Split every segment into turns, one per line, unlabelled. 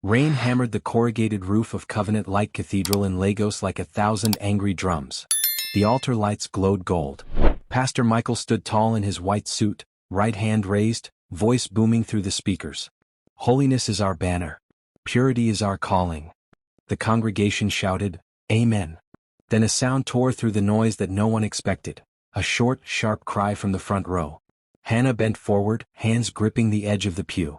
Rain hammered the corrugated roof of Covenant Light Cathedral in Lagos like 1,000 angry drums. The altar lights glowed gold. Pastor Micheal stood tall in his white suit, right hand raised, voice booming through the speakers. Holiness is our banner. Purity is our calling. The congregation shouted, Amen. Then a sound tore through the noise that no one expected, a short, sharp cry from the front row. Hannah bent forward, hands gripping the edge of the pew.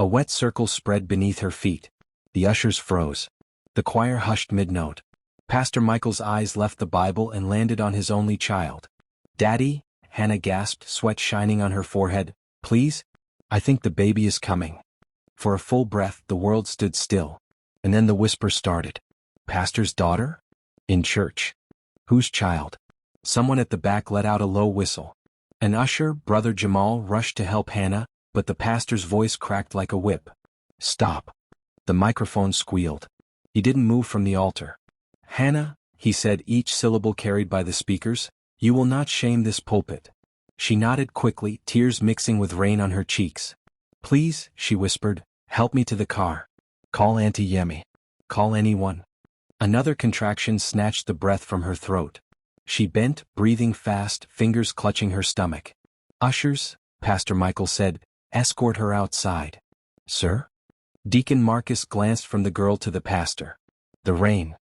A wet circle spread beneath her feet. The ushers froze. The choir hushed mid-note. Pastor Michael's eyes left the Bible and landed on his only child. Daddy, Hannah gasped, sweat shining on her forehead. Please? I think the baby is coming. For a full breath, the world stood still. And then the whisper started. Pastor's daughter? In church. Whose child? Someone at the back let out a low whistle. An usher, Brother Jamal, rushed to help Hannah, but the pastor's voice cracked like a whip. Stop. The microphone squealed. He didn't move from the altar. Hannah, he said, each syllable carried by the speakers, you will not shame this pulpit. She nodded quickly, tears mixing with rain on her cheeks. Please, she whispered, help me to the car. Call Auntie Yemi. Call anyone. Another contraction snatched the breath from her throat. She bent, breathing fast, fingers clutching her stomach. Ushers, Pastor Micheal said, escort her outside. Sir? Deacon Marcus glanced from the girl to the pastor. The rain.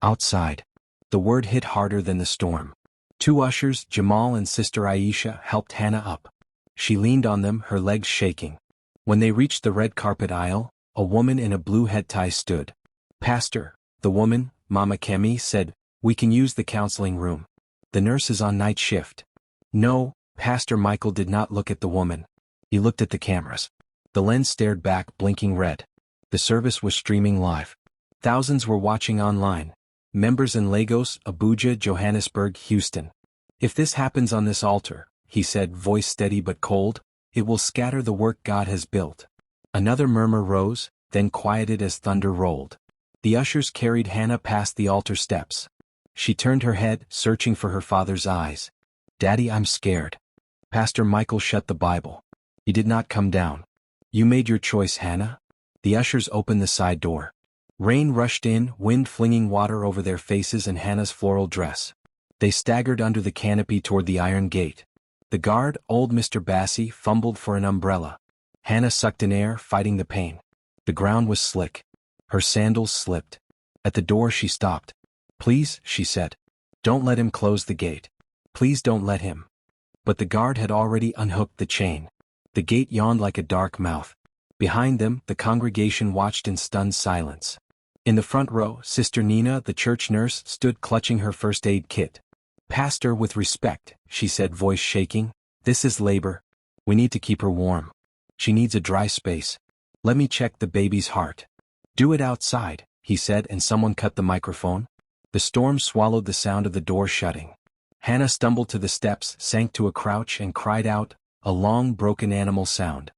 Outside. The word hit harder than the storm. Two ushers, Jamal and Sister Aisha, helped Hannah up. She leaned on them, her legs shaking. When they reached the red carpet aisle, a woman in a blue head tie stood. Pastor, the woman, Mama Kemi, said, we can use the counseling room. The nurse is on night shift. No, Pastor Micheal did not look at the woman. He looked at the cameras. The lens stared back, blinking red. The service was streaming live. Thousands were watching online. Members in Lagos, Abuja, Johannesburg, Houston. If this happens on this altar, he said, voice steady but cold, it will scatter the work God has built. Another murmur rose, then quieted as thunder rolled. The ushers carried Hannah past the altar steps. She turned her head, searching for her father's eyes. Daddy, I'm scared. Pastor Micheal shut the Bible. He did not come down. You made your choice, Hannah. The ushers opened the side door. Rain rushed in, wind flinging water over their faces and Hannah's floral dress. They staggered under the canopy toward the iron gate. The guard, old Mr. Bassi, fumbled for an umbrella. Hannah sucked in air, fighting the pain. The ground was slick. Her sandals slipped. At the door she stopped. Please, she said. Don't let him close the gate. Please don't let him. But the guard had already unhooked the chain. The gate yawned like a dark mouth. Behind them, the congregation watched in stunned silence. In the front row, Sister Nina, the church nurse, stood clutching her first aid kit. Pastor, with respect, she said, voice shaking, this is labor. We need to keep her warm. She needs a dry space. Let me check the baby's heart. Do it outside, he said, and someone cut the microphone. The storm swallowed the sound of the door shutting. Hannah stumbled to the steps, sank to a crouch and cried out, a long, broken animal sound.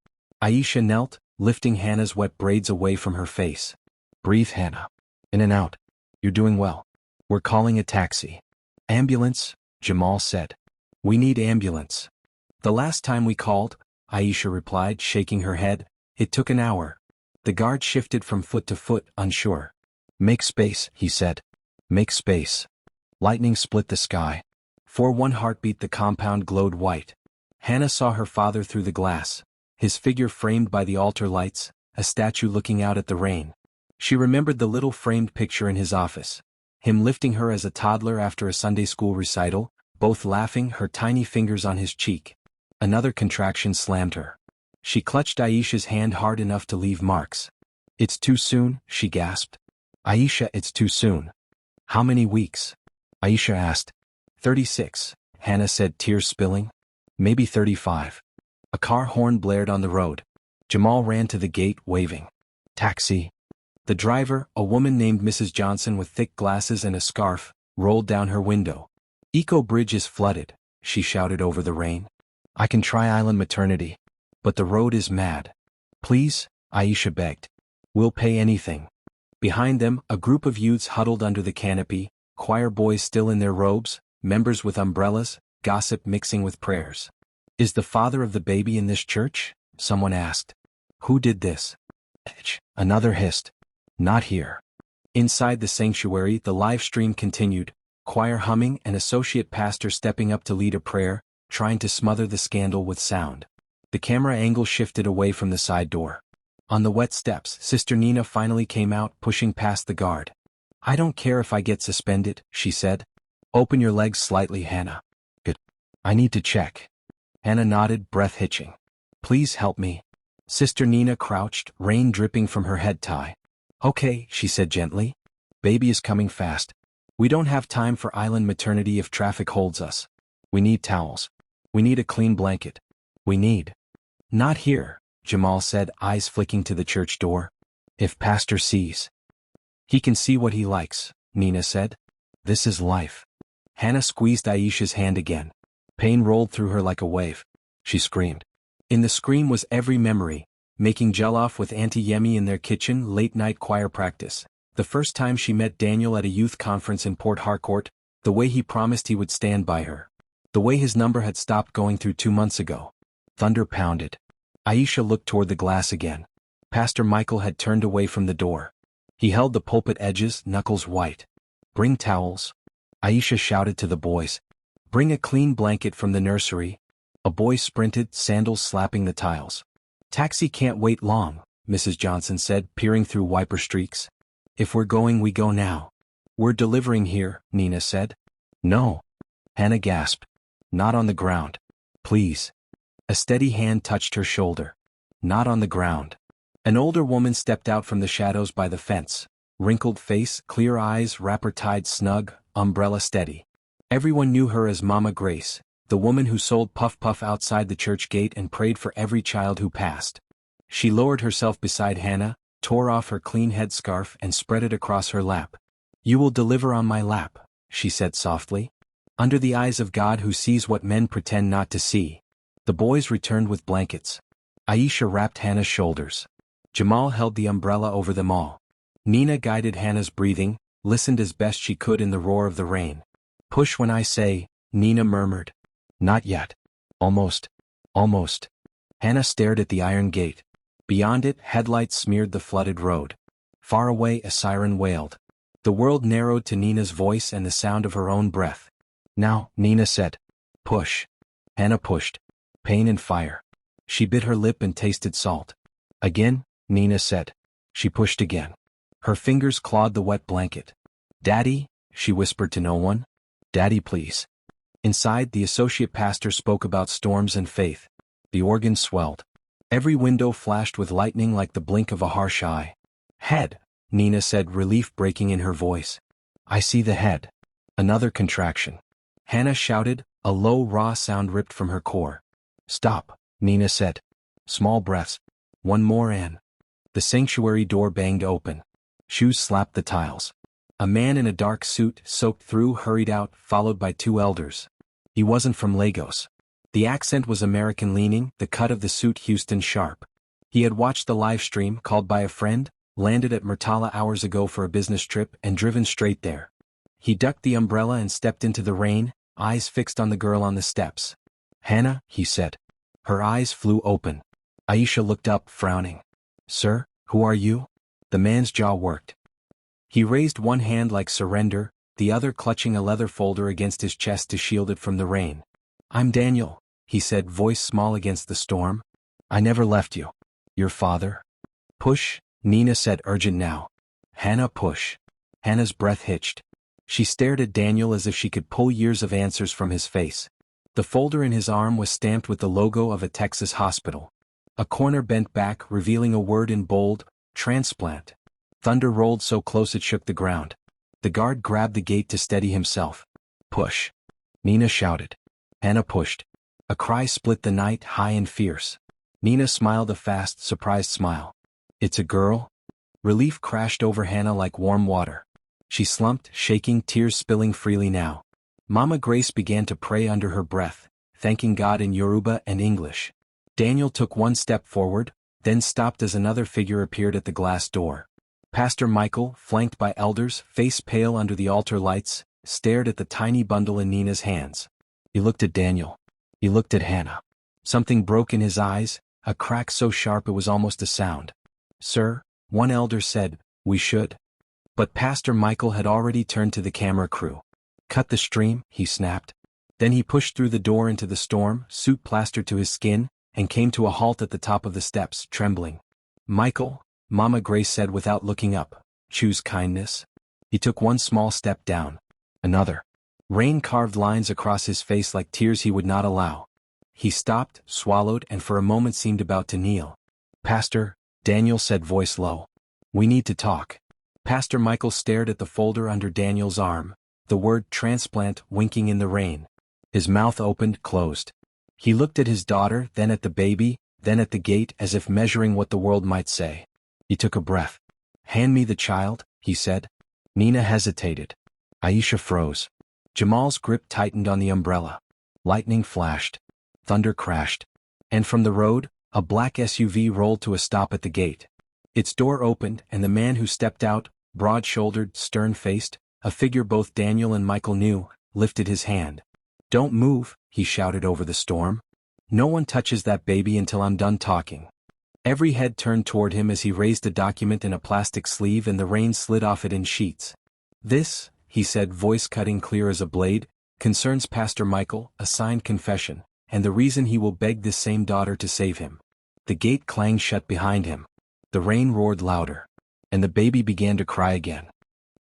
Aisha knelt, lifting Hannah's wet braids away from her face. Breathe, Hannah. In and out. You're doing well. We're calling a taxi. Ambulance, Jamal said. We need ambulance. The last time we called, Aisha replied, shaking her head, it took an hour. The guard shifted from foot to foot, unsure. Make space, he said. Make space. Lightning split the sky. For one heartbeat the compound glowed white. Hannah saw her father through the glass, his figure framed by the altar lights, a statue looking out at the rain. She remembered the little framed picture in his office. Him lifting her as a toddler after a Sunday school recital, both laughing, her tiny fingers on his cheek. Another contraction slammed her. She clutched Aisha's hand hard enough to leave marks. It's too soon, she gasped. Aisha, it's too soon. How many weeks? Aisha asked. 36, Hannah said, tears spilling. Maybe 35. A car horn blared on the road. Jamal ran to the gate, waving. Taxi. The driver, a woman named Mrs. Johnson with thick glasses and a scarf, rolled down her window. Eco Bridge is flooded, she shouted over the rain. I can try Island Maternity. But the road is mad. Please, Aisha begged. We'll pay anything. Behind them, a group of youths huddled under the canopy, choir boys still in their robes, members with umbrellas, gossip mixing with prayers. Is the father of the baby in this church? Someone asked. Who did this? Another hissed. Not here. Inside the sanctuary, the live stream continued, choir humming and associate pastor stepping up to lead a prayer, trying to smother the scandal with sound. The camera angle shifted away from the side door. On the wet steps, Sister Nina finally came out, pushing past the guard. "I don't care if I get suspended," she said. "Open your legs slightly, Hannah." "I need to check." Hannah nodded, breath hitching. "Please help me." Sister Nina crouched, rain dripping from her head tie. "Okay," she said gently. "Baby is coming fast. We don't have time for island maternity if traffic holds us. We need towels. We need a clean blanket. We need—" "Not here," Jamal said, eyes flicking to the church door. "If Pastor sees." "He can see what he likes," Nina said. "This is life." Hannah squeezed Aisha's hand again. Pain rolled through her like a wave. She screamed. In the scream was every memory: making jollof with Auntie Yemi in their kitchen, late-night choir practice, the first time she met Daniel at a youth conference in Port Harcourt, the way he promised he would stand by her, the way his number had stopped going through 2 months ago. Thunder pounded. Aisha looked toward the glass again. Pastor Micheal had turned away from the door. He held the pulpit edges, knuckles white. "Bring towels," Aisha shouted to the boys. "Bring a clean blanket from the nursery." A boy sprinted, sandals slapping the tiles. "Taxi can't wait long," Mrs. Johnson said, peering through wiper streaks. "If we're going, we go now." "We're delivering here," Nina said. "No." Hannah gasped. "Not on the ground. Please." A steady hand touched her shoulder. "Not on the ground." An older woman stepped out from the shadows by the fence. Wrinkled face, clear eyes, wrapper tied snug, umbrella steady. Everyone knew her as Mama Grace, the woman who sold Puff Puff outside the church gate and prayed for every child who passed. She lowered herself beside Hannah, tore off her clean headscarf and spread it across her lap. "You will deliver on my lap," she said softly. "Under the eyes of God who sees what men pretend not to see." The boys returned with blankets. Aisha wrapped Hannah's shoulders. Jamal held the umbrella over them all. Nina guided Hannah's breathing, listened as best she could in the roar of the rain. "Push when I say," Nina murmured. "Not yet." "Almost. Almost." Hannah stared at the iron gate. Beyond it, headlights smeared the flooded road. Far away, a siren wailed. The world narrowed to Nina's voice and the sound of her own breath. "Now," Nina said. "Push." Hannah pushed. Pain and fire. She bit her lip and tasted salt. "Again," Nina said. She pushed again. Her fingers clawed the wet blanket. "Daddy," she whispered to no one. "Daddy, please." Inside, the associate pastor spoke about storms and faith. The organ swelled. Every window flashed with lightning like the blink of a harsh eye. "Head," Nina said, relief breaking in her voice. "I see the head." Another contraction. Hannah shouted, a low, raw sound ripped from her core. "Stop," Nina said. Small breaths. "One more and—" The sanctuary door banged open. Shoes slapped the tiles. A man in a dark suit, soaked through, hurried out, followed by 2 elders. He wasn't from Lagos. The accent was American-leaning, the cut of the suit Houston sharp. He had watched the live stream, called by a friend, landed at Murtala hours ago for a business trip, and driven straight there. He ducked the umbrella and stepped into the rain, eyes fixed on the girl on the steps. "Hannah," he said. Her eyes flew open. Aisha looked up, frowning. "Sir, who are you?" The man's jaw worked. He raised one hand like surrender, the other clutching a leather folder against his chest to shield it from the rain. "I'm Daniel," he said, voice small against the storm. "I never left you. Your father?" "Push," Nina said, urgent now. "Hannah, push." Hannah's breath hitched. She stared at Daniel as if she could pull years of answers from his face. The folder in his arm was stamped with the logo of a Texas hospital. A corner bent back, revealing a word in bold: transplant. Thunder rolled so close it shook the ground. The guard grabbed the gate to steady himself. "Push," Nina shouted. Hannah pushed. A cry split the night, high and fierce. Nina smiled a fast, surprised smile. "It's a girl?" Relief crashed over Hannah like warm water. She slumped, shaking, tears spilling freely now. Mama Grace began to pray under her breath, thanking God in Yoruba and English. Daniel took one step forward, then stopped as another figure appeared at the glass door. Pastor Micheal, flanked by elders, face pale under the altar lights, stared at the tiny bundle in Nina's hands. He looked at Daniel. He looked at Hannah. Something broke in his eyes, a crack so sharp it was almost a sound. "Sir," one elder said, We should. But Pastor Micheal had already turned to the camera crew. Cut the stream, he snapped. Then he pushed through the door into the storm, suit plastered to his skin, and came to a halt at the top of the steps, trembling. Micheal, Mama Grace said without looking up, choose kindness. He took one small step down. Another. Rain carved lines across his face like tears he would not allow. He stopped, swallowed, and for a moment seemed about to kneel. Pastor, Daniel said, voice low. We need to talk. Pastor Micheal stared at the folder under Daniel's arm, the word transplant winking in the rain. His mouth opened, closed. He looked at his daughter, then at the baby, then at the gate as if measuring what the world might say. He took a breath. Hand me the child, he said. Nina hesitated. Aisha froze. Jamal's grip tightened on the umbrella. Lightning flashed. Thunder crashed. And from the road, a black SUV rolled to a stop at the gate. Its door opened, and the man who stepped out, broad-shouldered, stern-faced, a figure both Daniel and Micheal knew, lifted his hand. Don't move, he shouted over the storm. No one touches that baby until I'm done talking. Every head turned toward him as he raised a document in a plastic sleeve and the rain slid off it in sheets. This, he said, voice cutting clear as a blade, concerns Pastor Micheal, a signed confession, and the reason he will beg this same daughter to save him. The gate clanged shut behind him. The rain roared louder. And the baby began to cry again.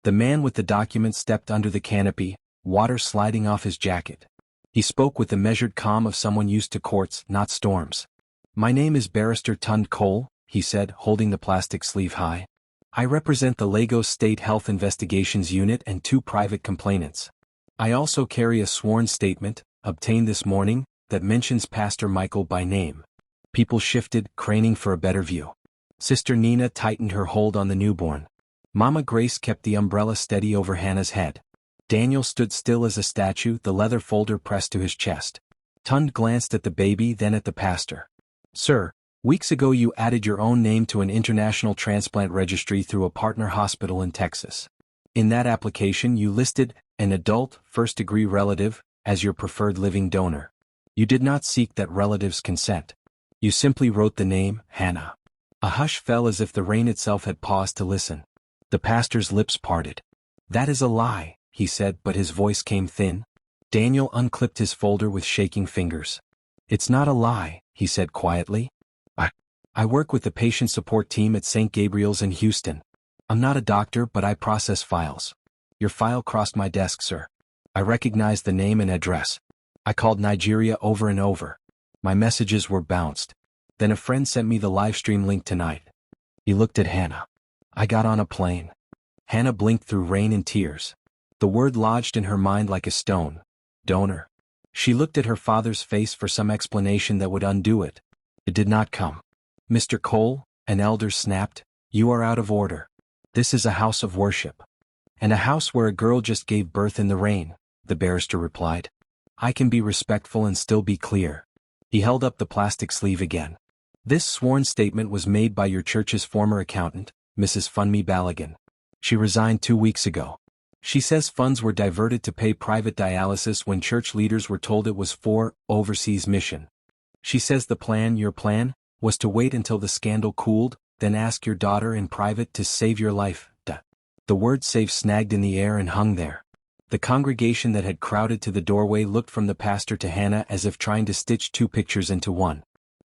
The man with the document stepped under the canopy, water sliding off his jacket. He spoke with the measured calm of someone used to courts, not storms. My name is Barrister Tund Cole, he said, holding the plastic sleeve high. I represent the Lagos State Health Investigations Unit and 2 private complainants. I also carry a sworn statement, obtained this morning, that mentions Pastor Micheal by name. People shifted, craning for a better view. Sister Nina tightened her hold on the newborn. Mama Grace kept the umbrella steady over Hannah's head. Daniel stood still as a statue, the leather folder pressed to his chest. Tund glanced at the baby, then at the pastor. Sir, weeks ago you added your own name to an international transplant registry through a partner hospital in Texas. In that application you listed an adult, first-degree relative as your preferred living donor. You did not seek that relative's consent. You simply wrote the name, Hannah. A hush fell as if the rain itself had paused to listen. The pastor's lips parted. That is a lie, he said, but his voice came thin. Daniel unclipped his folder with shaking fingers. It's not a lie, he said quietly. I work with the patient support team at St. Gabriel's in Houston. I'm not a doctor, but I process files. Your file crossed my desk, sir. I recognized the name and address. I called Nigeria over and over. My messages were bounced. Then a friend sent me the live stream link tonight. He looked at Hannah. I got on a plane. Hannah blinked through rain and tears. The word lodged in her mind like a stone. Donor. She looked at her father's face for some explanation that would undo it. It did not come. Mr. Cole, an elder snapped, you are out of order. This is a house of worship. And a house where a girl just gave birth in the rain, the barrister replied. I can be respectful and still be clear. He held up the plastic sleeve again. This sworn statement was made by your church's former accountant, Mrs. Funmi Balagan. She resigned 2 weeks ago. She says funds were diverted to pay private dialysis when church leaders were told it was for overseas mission. She says the plan, your plan, was to wait until the scandal cooled, then ask your daughter in private to save your life. The word save snagged in the air and hung there. The congregation that had crowded to the doorway looked from the pastor to Hannah as if trying to stitch 2 pictures into one.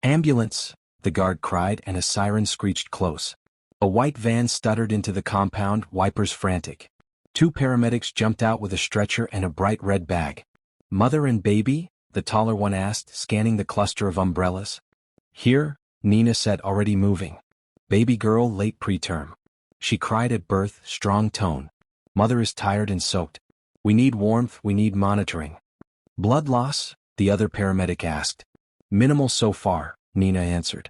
Ambulance, the guard cried, and a siren screeched close. A white van stuttered into the compound, wipers frantic. 2 paramedics jumped out with a stretcher and a bright red bag. Mother and baby? The taller one asked, scanning the cluster of umbrellas. Here, Nina said, already moving. Baby girl late preterm. She cried at birth, strong tone. Mother is tired and soaked. We need warmth, we need monitoring. Blood loss? The other paramedic asked. Minimal so far, Nina answered.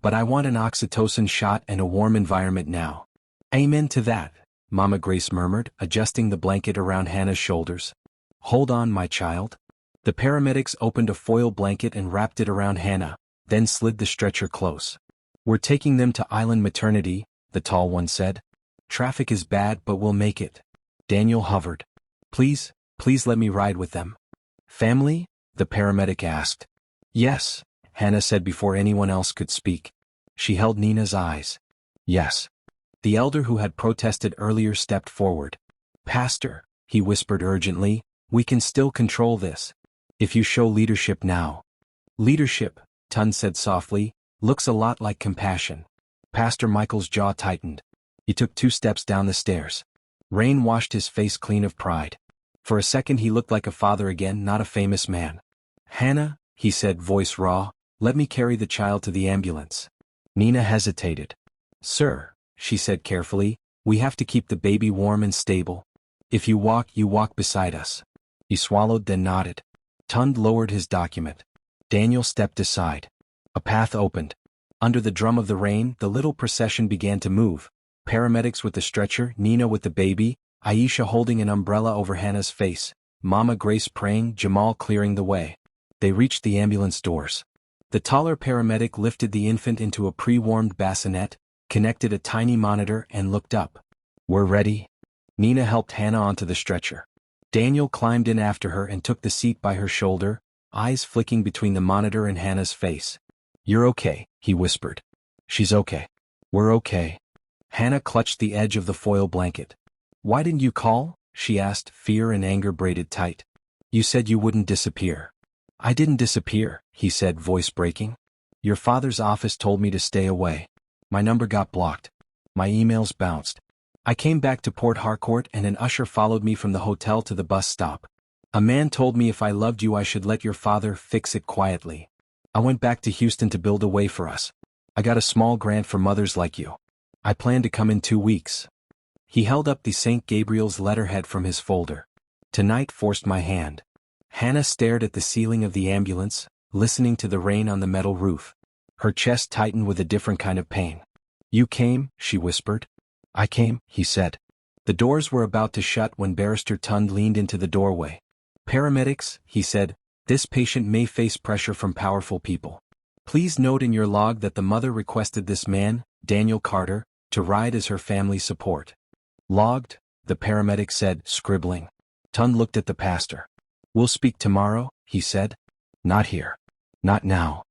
But I want an oxytocin shot and a warm environment now. Amen to that, Mama Grace murmured, adjusting the blanket around Hannah's shoulders. Hold on, my child. The paramedics opened a foil blanket and wrapped it around Hannah, then slid the stretcher close. We're taking them to Island Maternity, the tall one said. Traffic is bad, but we'll make it. Daniel hovered. Please let me ride with them. Family? The paramedic asked. Yes, Hannah said before anyone else could speak. She held Nina's eyes. Yes. The elder who had protested earlier stepped forward. "Pastor," he whispered urgently, "we can still control this. If you show leadership now." "Leadership," Tun said softly, "looks a lot like compassion." Pastor Michael's jaw tightened. He took 2 steps down the stairs. Rain washed his face clean of pride. For a second he looked like a father again, not a famous man. "Hannah," he said, voice raw, "let me carry the child to the ambulance." Nina hesitated. "Sir," she said carefully, "we have to keep the baby warm and stable. If you walk beside us." He swallowed, then nodded. Tund lowered his document. Daniel stepped aside. A path opened. Under the drum of the rain, the little procession began to move. Paramedics with the stretcher, Nina with the baby, Aisha holding an umbrella over Hannah's face, Mama Grace praying, Jamal clearing the way. They reached the ambulance doors. The taller paramedic lifted the infant into a pre-warmed bassinet, connected a tiny monitor and looked up. "We're ready." Nina helped Hannah onto the stretcher. Daniel climbed in after her and took the seat by her shoulder, eyes flicking between the monitor and Hannah's face. "You're okay," he whispered. "She's okay. We're okay." Hannah clutched the edge of the foil blanket. "Why didn't you call?" she asked, fear and anger braided tight. "You said you wouldn't disappear." "I didn't disappear," he said, voice breaking. "Your father's office told me to stay away. My number got blocked. My emails bounced. I came back to Port Harcourt and an usher followed me from the hotel to the bus stop. A man told me if I loved you I should let your father fix it quietly. I went back to Houston to build a way for us. I got a small grant for mothers like you. I plan to come in 2 weeks." He held up the St. Gabriel's letterhead from his folder. "Tonight forced my hand." Hannah stared at the ceiling of the ambulance, listening to the rain on the metal roof. Her chest tightened with a different kind of pain. "You came," she whispered. "I came," he said. The doors were about to shut when Barrister Tund leaned into the doorway. "Paramedics," he said, "this patient may face pressure from powerful people. Please note in your log that the mother requested this man, Daniel Carter, to ride as her family support." "Logged," the paramedic said, scribbling. Tund looked at the pastor. "We'll speak tomorrow," he said. "Not here. Not now."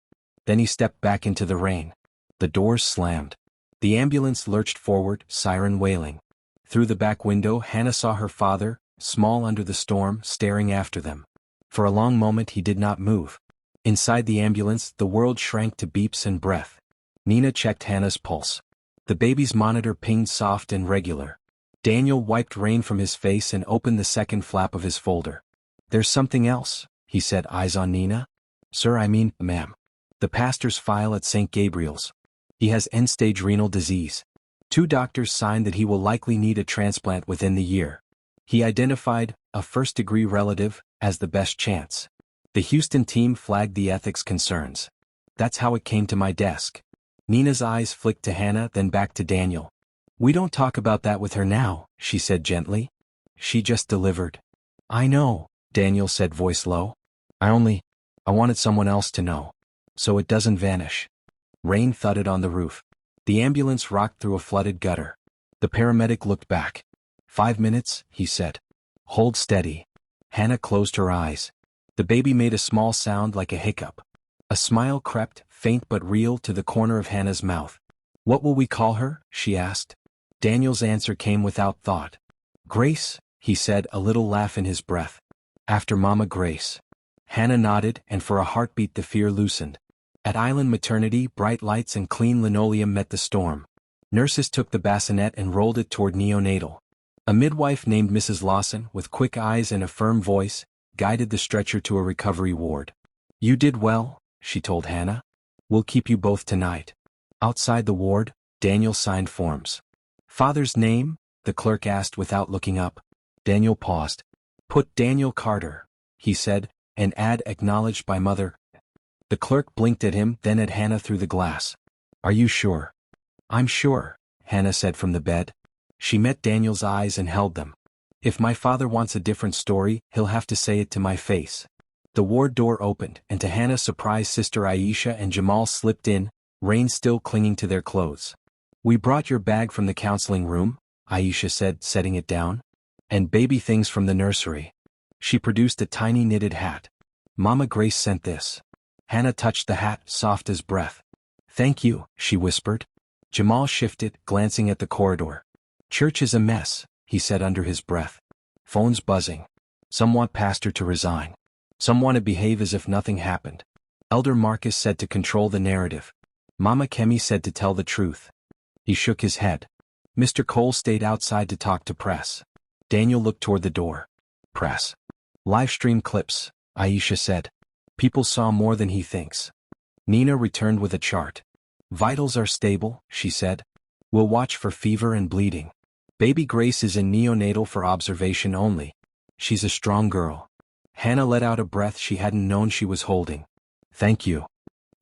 Then he stepped back into the rain. The doors slammed. The ambulance lurched forward, siren wailing. Through the back window Hannah saw her father, small under the storm, staring after them. For a long moment he did not move. Inside the ambulance the world shrank to beeps and breath. Nina checked Hannah's pulse. The baby's monitor pinged soft and regular. Daniel wiped rain from his face and opened the second flap of his folder. "There's something else," he said, eyes on Nina. "Sir, I mean, ma'am. The pastor's file at St. Gabriel's. He has end-stage renal disease. 2 doctors signed that he will likely need a transplant within the year. He identified a first-degree relative as the best chance. The Houston team flagged the ethics concerns. That's how it came to my desk." Nina's eyes flicked to Hannah, then back to Daniel. "We don't talk about that with her now," she said gently. "She just delivered." "I know," Daniel said, voice low. I wanted someone else to know. So it doesn't vanish." Rain thudded on the roof. The ambulance rocked through a flooded gutter. The paramedic looked back. 5 minutes, he said. "Hold steady." Hannah closed her eyes. The baby made a small sound like a hiccup. A smile crept, faint but real, to the corner of Hannah's mouth. "What will we call her?" she asked. Daniel's answer came without thought. "Grace," he said, a little laugh in his breath. "After Mama Grace." Hannah nodded, and for a heartbeat the fear loosened. At Island Maternity, bright lights and clean linoleum met the storm. Nurses took the bassinet and rolled it toward neonatal. A midwife named Mrs. Lawson, with quick eyes and a firm voice, guided the stretcher to a recovery ward. "You did well," she told Hannah. "We'll keep you both tonight." Outside the ward, Daniel signed forms. "Father's name?" the clerk asked without looking up. Daniel paused. "Put Daniel Carter," he said, "and add acknowledged by mother." The clerk blinked at him, then at Hannah through the glass. "Are you sure?" "I'm sure," Hannah said from the bed. She met Daniel's eyes and held them. "If my father wants a different story, he'll have to say it to my face." The ward door opened, and to Hannah's surprise sister Aisha and Jamal slipped in, rain still clinging to their clothes. "We brought your bag from the counseling room," Aisha said, setting it down. "And baby things from the nursery." She produced a tiny knitted hat. "Mama Grace sent this." Hannah touched the hat, soft as breath. "Thank you," she whispered. Jamal shifted, glancing at the corridor. Church is a mess, he said under his breath. Phones buzzing. Some want pastor to resign. Some want to behave as if nothing happened. Elder Marcus said to control the narrative. Mama Kemi said to tell the truth. He shook his head. Mr. Cole stayed outside to talk to press. Daniel looked toward the door. Press. Live stream clips, Aisha said. People saw more than he thinks. Nina returned with a chart. Vitals are stable, she said. We'll watch for fever and bleeding. Baby Grace is in neonatal for observation only. She's a strong girl. Hannah let out a breath she hadn't known she was holding. Thank you.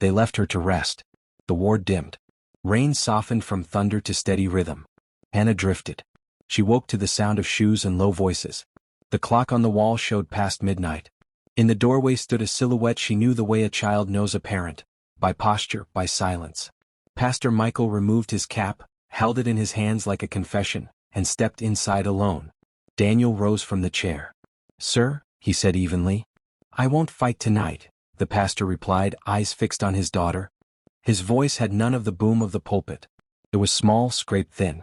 They left her to rest. The ward dimmed. Rain softened from thunder to steady rhythm. Hannah drifted. She woke to the sound of shoes and low voices. The clock on the wall showed past midnight. In the doorway stood a silhouette she knew the way a child knows a parent, by posture, by silence. Pastor Micheal removed his cap, held it in his hands like a confession, and stepped inside alone. Daniel rose from the chair. Sir, he said evenly. I won't fight tonight, the pastor replied, eyes fixed on his daughter. His voice had none of the boom of the pulpit. It was small, scraped thin.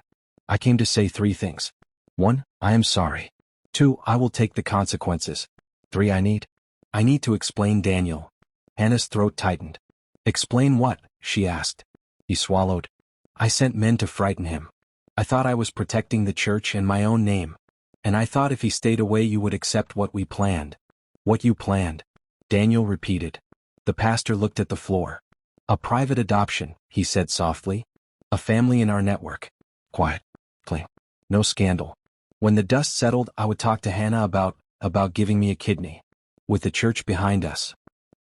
I came to say 3 things. 1, I am sorry. 2, I will take the consequences. 3, I need to explain Daniel. Hannah's throat tightened. Explain what? She asked. He swallowed. I sent men to frighten him. I thought I was protecting the church and my own name. And I thought if he stayed away you would accept what we planned. What you planned? Daniel repeated. The pastor looked at the floor. A private adoption, he said softly. A family in our network. Quiet. Clean. No scandal. When the dust settled, I would talk to Hannah about giving me a kidney. With the church behind us.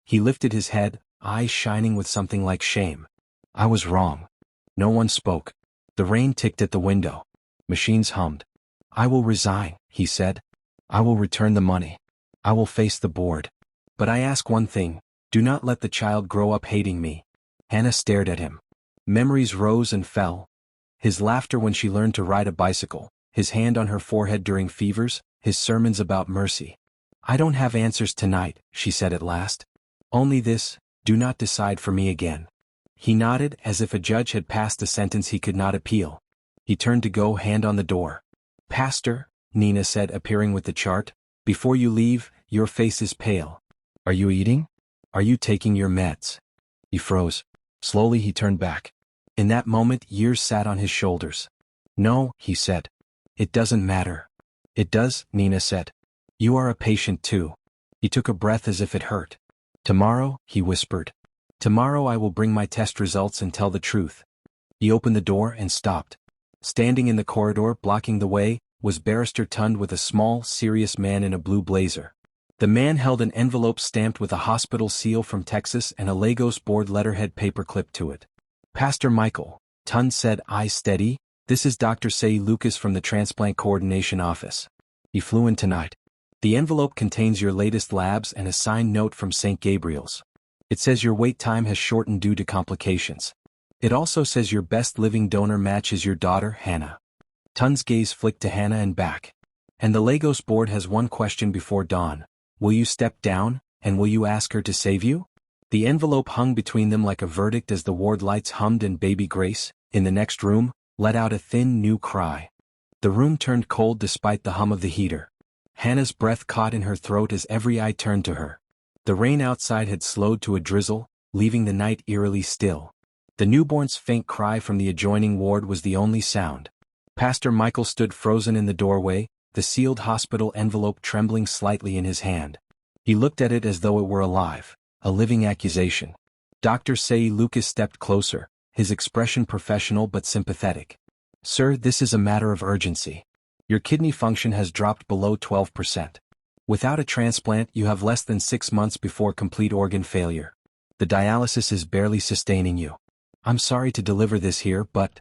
He lifted his head, eyes shining with something like shame. I was wrong. No one spoke. The rain ticked at the window. Machines hummed. I will resign, he said. I will return the money. I will face the board. But I ask one thing, do not let the child grow up hating me. Hannah stared at him. Memories rose and fell. His laughter when she learned to ride a bicycle, his hand on her forehead during fevers, his sermons about mercy. I don't have answers tonight, she said at last. Only this, do not decide for me again. He nodded as if a judge had passed a sentence he could not appeal. He turned to go, hand on the door. Pastor, Nina said, appearing with the chart, before you leave, your face is pale. Are you eating? Are you taking your meds? He froze. Slowly he turned back. In that moment years sat on his shoulders. No, he said. It doesn't matter. It does, Nina said. You are a patient too. He took a breath as if it hurt. Tomorrow, he whispered. Tomorrow I will bring my test results and tell the truth. He opened the door and stopped. Standing in the corridor, blocking the way, was Barrister Tund with a small, serious man in a blue blazer. The man held an envelope stamped with a hospital seal from Texas and a Lagos board letterhead paperclip to it. Pastor Micheal, Tund said, eyes steady, this is Dr. Say Lucas from the Transplant Coordination Office. He flew in tonight. The envelope contains your latest labs and a signed note from St. Gabriel's. It says your wait time has shortened due to complications. It also says your best living donor match is your daughter, Hannah. Tund's gaze flicked to Hannah and back. And the Lagos board has one question before dawn. Will you step down, and will you ask her to save you? The envelope hung between them like a verdict as the ward lights hummed and baby Grace, in the next room, let out a thin new cry. The room turned cold despite the hum of the heater. Hannah's breath caught in her throat as every eye turned to her. The rain outside had slowed to a drizzle, leaving the night eerily still. The newborn's faint cry from the adjoining ward was the only sound. Pastor Micheal stood frozen in the doorway, the sealed hospital envelope trembling slightly in his hand. He looked at it as though it were alive, a living accusation. Dr. Say Lucas stepped closer, his expression professional but sympathetic. Sir, this is a matter of urgency. Your kidney function has dropped below 12%. Without a transplant, you have less than 6 months before complete organ failure. The dialysis is barely sustaining you. I'm sorry to deliver this here, but...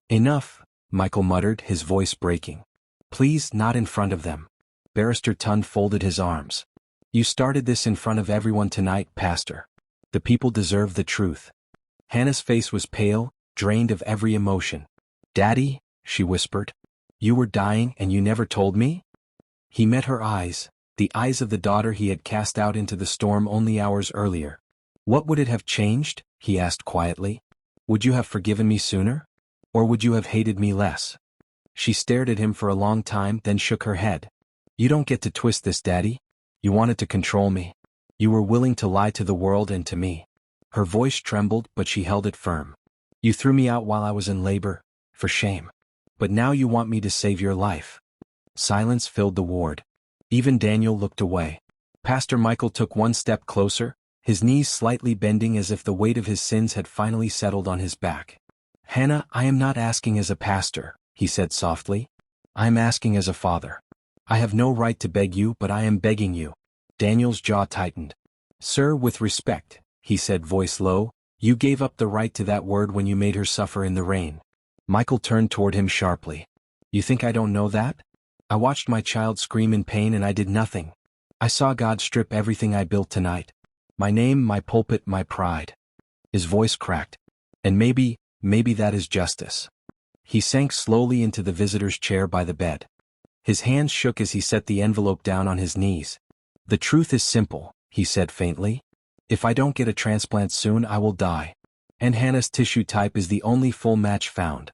Enough, Micheal muttered, his voice breaking. Please, not in front of them. Barrister Tund folded his arms. You started this in front of everyone tonight, Pastor. The people deserve the truth. Hannah's face was pale, drained of every emotion. Daddy, she whispered. You were dying and you never told me? He met her eyes, the eyes of the daughter he had cast out into the storm only hours earlier. What would it have changed? He asked quietly. Would you have forgiven me sooner? Or would you have hated me less? She stared at him for a long time, then shook her head. You don't get to twist this, Daddy. You wanted to control me. You were willing to lie to the world and to me. Her voice trembled, but she held it firm. You threw me out while I was in labor, for shame. But now you want me to save your life. Silence filled the ward. Even Daniel looked away. Pastor Micheal took one step closer, his knees slightly bending as if the weight of his sins had finally settled on his back. Hannah, I am not asking as a pastor, he said softly. I am asking as a father. I have no right to beg you, but I am begging you. Daniel's jaw tightened. Sir, with respect, he said, voice low, you gave up the right to that word when you made her suffer in the rain. Micheal turned toward him sharply. You think I don't know that? I watched my child scream in pain and I did nothing. I saw God strip everything I built tonight. My name, my pulpit, my pride. His voice cracked. And maybe that is justice. He sank slowly into the visitor's chair by the bed. His hands shook as he set the envelope down on his knees. The truth is simple, he said faintly. If I don't get a transplant soon, I will die. And Hannah's tissue type is the only full match found.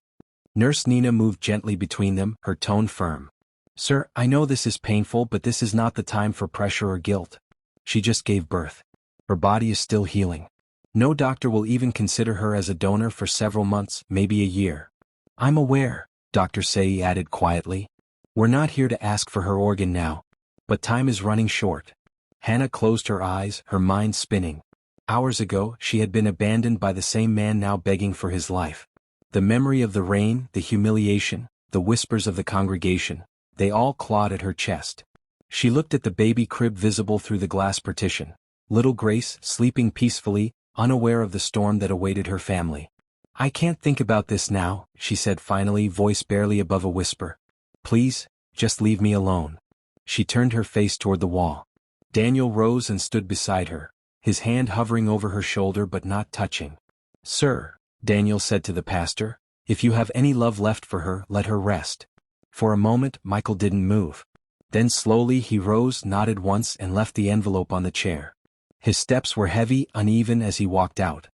Nurse Nina moved gently between them, her tone firm. Sir, I know this is painful, but this is not the time for pressure or guilt. She just gave birth. Her body is still healing. No doctor will even consider her as a donor for several months, maybe a year. I'm aware, Dr. Say added quietly. We're not here to ask for her organ now. But time is running short. Hannah closed her eyes, her mind spinning. Hours ago, she had been abandoned by the same man now begging for his life. The memory of the rain, the humiliation, the whispers of the congregation, they all clawed at her chest. She looked at the baby crib visible through the glass partition. Little Grace, sleeping peacefully, unaware of the storm that awaited her family. I can't think about this now, she said finally, voice barely above a whisper. Please, just leave me alone. She turned her face toward the wall. Daniel rose and stood beside her, his hand hovering over her shoulder but not touching. Sir, Daniel said to the pastor, if you have any love left for her, let her rest. For a moment, Micheal didn't move. Then slowly he rose, nodded once and left the envelope on the chair. His steps were heavy, uneven as he walked out.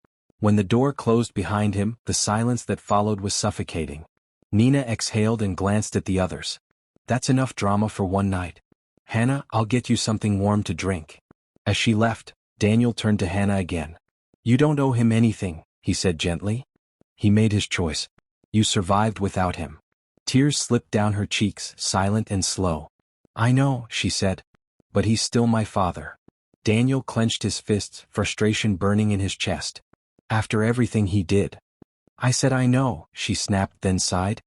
When the door closed behind him, the silence that followed was suffocating. Nina exhaled and glanced at the others. That's enough drama for one night. Hannah, I'll get you something warm to drink. As she left, Daniel turned to Hannah again. You don't owe him anything, he said gently. He made his choice. You survived without him. Tears slipped down her cheeks, silent and slow. I know, she said. But he's still my father. Daniel clenched his fists, frustration burning in his chest. After everything he did. I said I know, she snapped, then sighed.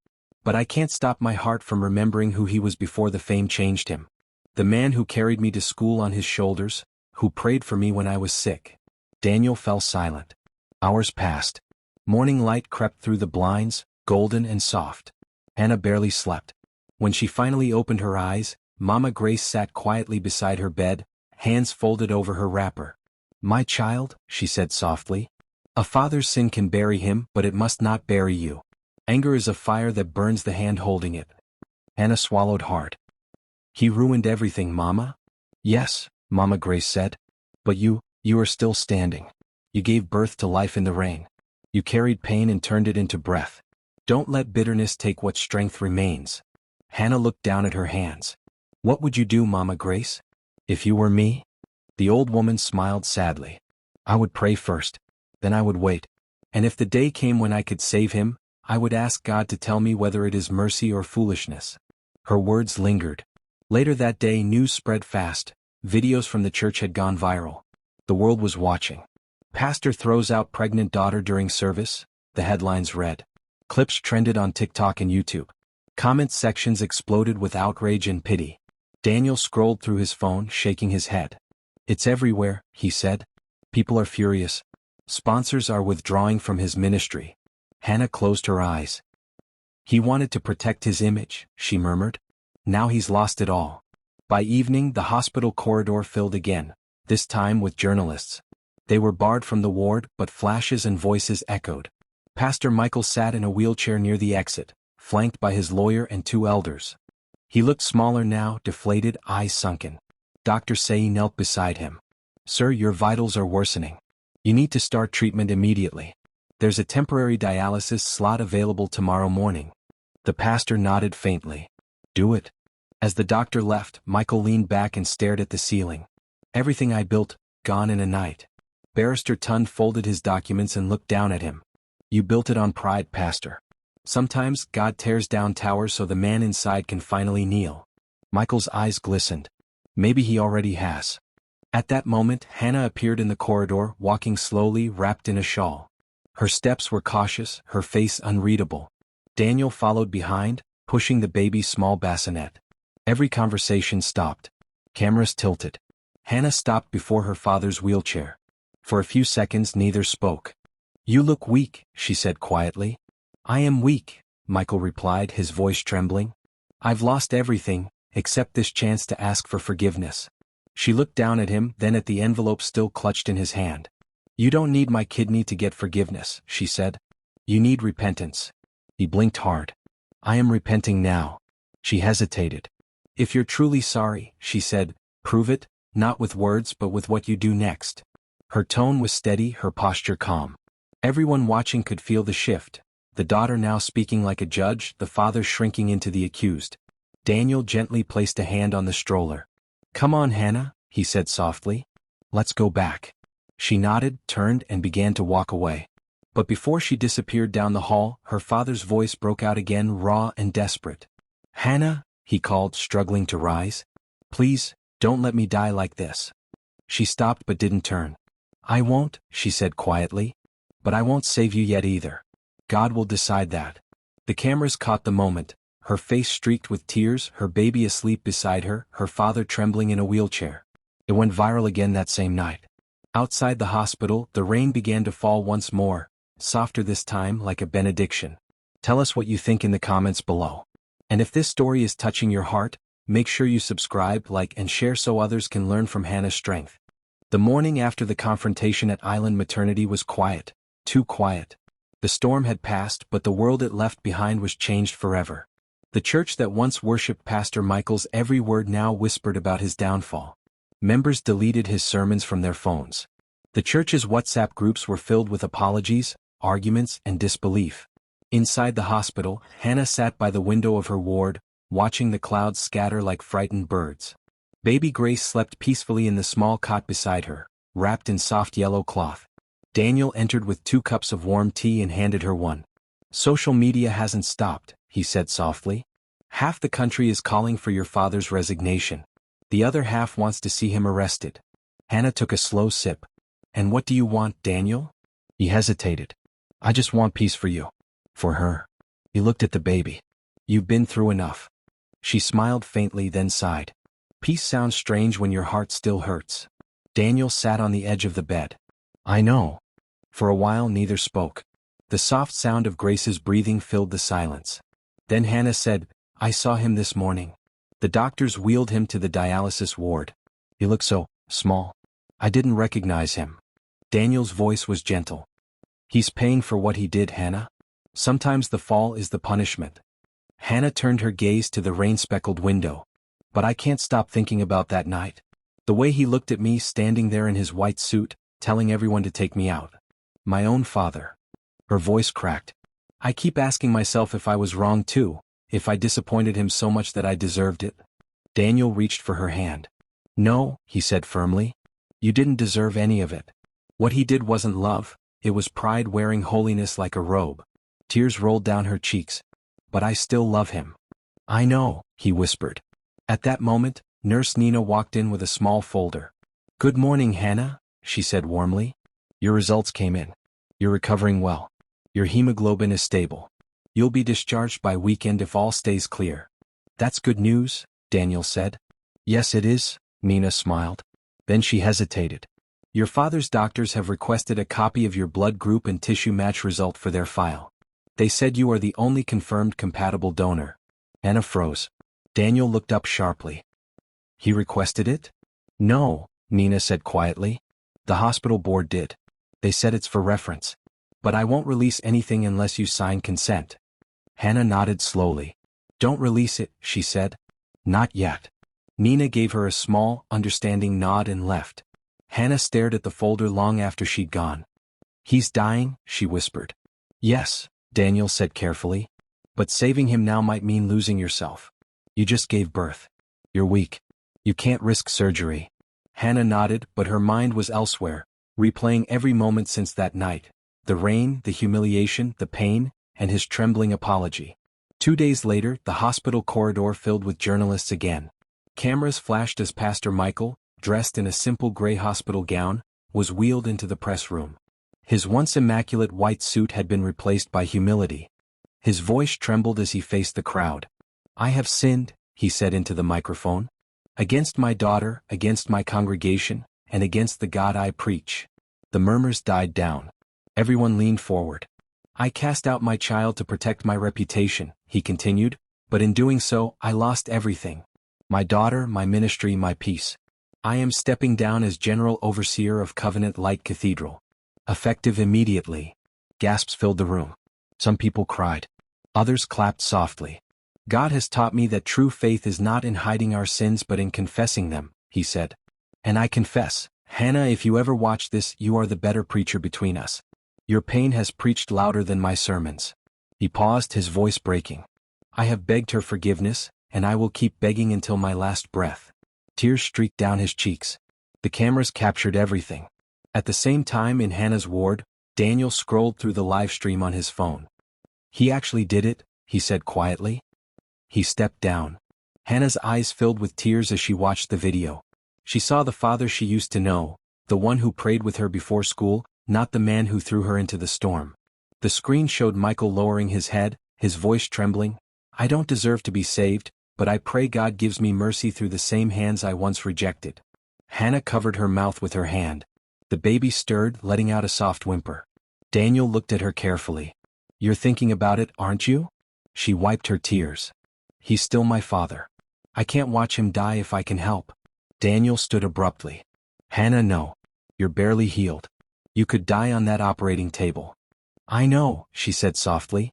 But I can't stop my heart from remembering who he was before the fame changed him. The man who carried me to school on his shoulders, who prayed for me when I was sick. Daniel fell silent. Hours passed. Morning light crept through the blinds, golden and soft. Hannah barely slept. When she finally opened her eyes, Mama Grace sat quietly beside her bed, hands folded over her wrapper. My child, she said softly. A father's sin can bury him, but it must not bury you. Anger is a fire that burns the hand holding it. Hannah swallowed hard. He ruined everything, Mama? Yes, Mama Grace said. But you are still standing. You gave birth to life in the rain. You carried pain and turned it into breath. Don't let bitterness take what strength remains. Hannah looked down at her hands. What would you do, Mama Grace? If you were me? The old woman smiled sadly. I would pray first. Then I would wait. And if the day came when I could save him, I would ask God to tell me whether it is mercy or foolishness. Her words lingered. Later that day, news spread fast. Videos from the church had gone viral. The world was watching. Pastor throws out pregnant daughter during service, the headlines read. Clips trended on TikTok and YouTube. Comment sections exploded with outrage and pity. Daniel scrolled through his phone, shaking his head. It's everywhere, he said. People are furious. Sponsors are withdrawing from his ministry. Hannah closed her eyes. He wanted to protect his image, she murmured. Now he's lost it all. By evening, the hospital corridor filled again, this time with journalists. They were barred from the ward, but flashes and voices echoed. Pastor Micheal sat in a wheelchair near the exit, flanked by his lawyer and two elders. He looked smaller now, deflated, eyes sunken. Dr. Say knelt beside him. Sir, your vitals are worsening. You need to start treatment immediately. There's a temporary dialysis slot available tomorrow morning. The pastor nodded faintly. Do it. As the doctor left, Micheal leaned back and stared at the ceiling. Everything I built, gone in a night. Barrister Tund folded his documents and looked down at him. You built it on pride, Pastor. Sometimes God tears down towers so the man inside can finally kneel. Michael's eyes glistened. Maybe he already has. At that moment, Hannah appeared in the corridor, walking slowly, wrapped in a shawl. Her steps were cautious, her face unreadable. Daniel followed behind, pushing the baby's small bassinet. Every conversation stopped. Cameras tilted. Hannah stopped before her father's wheelchair. For a few seconds neither spoke. You look weak, she said quietly. I am weak, Micheal replied, his voice trembling. I've lost everything, except this chance to ask for forgiveness. She looked down at him, then at the envelope still clutched in his hand. You don't need my kidney to get forgiveness, she said. You need repentance. He blinked hard. I am repenting now. She hesitated. If you're truly sorry, she said, prove it, not with words but with what you do next. Her tone was steady, her posture calm. Everyone watching could feel the shift. The daughter now speaking like a judge, the father shrinking into the accused. Daniel gently placed a hand on the stroller. Come on, Hannah, he said softly. Let's go back. She nodded, turned, and began to walk away. But before she disappeared down the hall, her father's voice broke out again, raw and desperate. Hannah, he called, struggling to rise. Please, don't let me die like this. She stopped but didn't turn. I won't, she said quietly. But I won't save you yet either. God will decide that. The cameras caught the moment, her face streaked with tears, her baby asleep beside her, her father trembling in a wheelchair. It went viral again that same night. Outside the hospital, the rain began to fall once more, softer this time, like a benediction. Tell us what you think in the comments below. And if this story is touching your heart, make sure you subscribe, like, and share so others can learn from Hannah's strength. The morning after the confrontation at Island Maternity was quiet, too quiet. The storm had passed, but the world it left behind was changed forever. The church that once worshipped Pastor Michael's every word now whispered about his downfall. Members deleted his sermons from their phones. The church's WhatsApp groups were filled with apologies, arguments, and disbelief. Inside the hospital, Hannah sat by the window of her ward, watching the clouds scatter like frightened birds. Baby Grace slept peacefully in the small cot beside her, wrapped in soft yellow cloth. Daniel entered with 2 cups of warm tea and handed her one. Social media hasn't stopped, he said softly. Half the country is calling for your father's resignation. The other half wants to see him arrested. Hannah took a slow sip. And what do you want, Daniel? He hesitated. I just want peace for you. For her. He looked at the baby. You've been through enough. She smiled faintly, then sighed. Peace sounds strange when your heart still hurts. Daniel sat on the edge of the bed. I know. For a while neither spoke. The soft sound of Grace's breathing filled the silence. Then Hannah said, I saw him this morning. The doctors wheeled him to the dialysis ward. He looked so small. I didn't recognize him. Daniel's voice was gentle. He's paying for what he did, Hannah. Sometimes the fall is the punishment. Hannah turned her gaze to the rain-speckled window. But I can't stop thinking about that night. The way he looked at me standing there in his white suit, telling everyone to take me out. My own father. Her voice cracked. I keep asking myself if I was wrong too, if I disappointed him so much that I deserved it. Daniel reached for her hand. No, he said firmly. You didn't deserve any of it. What he did wasn't love, it was pride wearing holiness like a robe. Tears rolled down her cheeks. But I still love him. I know, he whispered. At that moment, Nurse Nina walked in with a small folder. Good morning, Hannah, she said warmly. Your results came in. You're recovering well. Your hemoglobin is stable. You'll be discharged by weekend if all stays clear. That's good news, Daniel said. Yes, it is, Nina smiled. Then she hesitated. Your father's doctors have requested a copy of your blood group and tissue match result for their file. They said you are the only confirmed compatible donor. Hannah froze. Daniel looked up sharply. He requested it? No, Nina said quietly. The hospital board did. They said it's for reference. But I won't release anything unless you sign consent. Hannah nodded slowly. Don't release it, she said. Not yet. Nina gave her a small, understanding nod and left. Hannah stared at the folder long after she'd gone. He's dying, she whispered. Yes, Daniel said carefully. But saving him now might mean losing yourself. You just gave birth. You're weak. You can't risk surgery. Hannah nodded, but her mind was elsewhere, replaying every moment since that night. The rain, the humiliation, the pain, and his trembling apology. 2 days later, the hospital corridor filled with journalists again. Cameras flashed as Pastor Micheal, dressed in a simple gray hospital gown, was wheeled into the press room. His once immaculate white suit had been replaced by humility. His voice trembled as he faced the crowd. I have sinned, he said into the microphone. Against my daughter, against my congregation, and against the God I preach. The murmurs died down. Everyone leaned forward. I cast out my child to protect my reputation, he continued, but in doing so, I lost everything. My daughter, my ministry, my peace. I am stepping down as general overseer of Covenant Light Cathedral. Effective immediately. Gasps filled the room. Some people cried. Others clapped softly. God has taught me that true faith is not in hiding our sins but in confessing them, he said. And I confess, Hannah, if you ever watch this, you are the better preacher between us. Your pain has preached louder than my sermons. He paused, his voice breaking. I have begged her forgiveness, and I will keep begging until my last breath. Tears streaked down his cheeks. The cameras captured everything. At the same time in Hannah's ward, Daniel scrolled through the live stream on his phone. He actually did it, he said quietly. He stepped down. Hannah's eyes filled with tears as she watched the video. She saw the father she used to know, the one who prayed with her before school, not the man who threw her into the storm. The screen showed Micheal lowering his head, his voice trembling. I don't deserve to be saved, but I pray God gives me mercy through the same hands I once rejected. Hannah covered her mouth with her hand. The baby stirred, letting out a soft whimper. Daniel looked at her carefully. You're thinking about it, aren't you? She wiped her tears. He's still my father. I can't watch him die if I can help. Daniel stood abruptly. Hannah, no. You're barely healed. You could die on that operating table. I know, she said softly.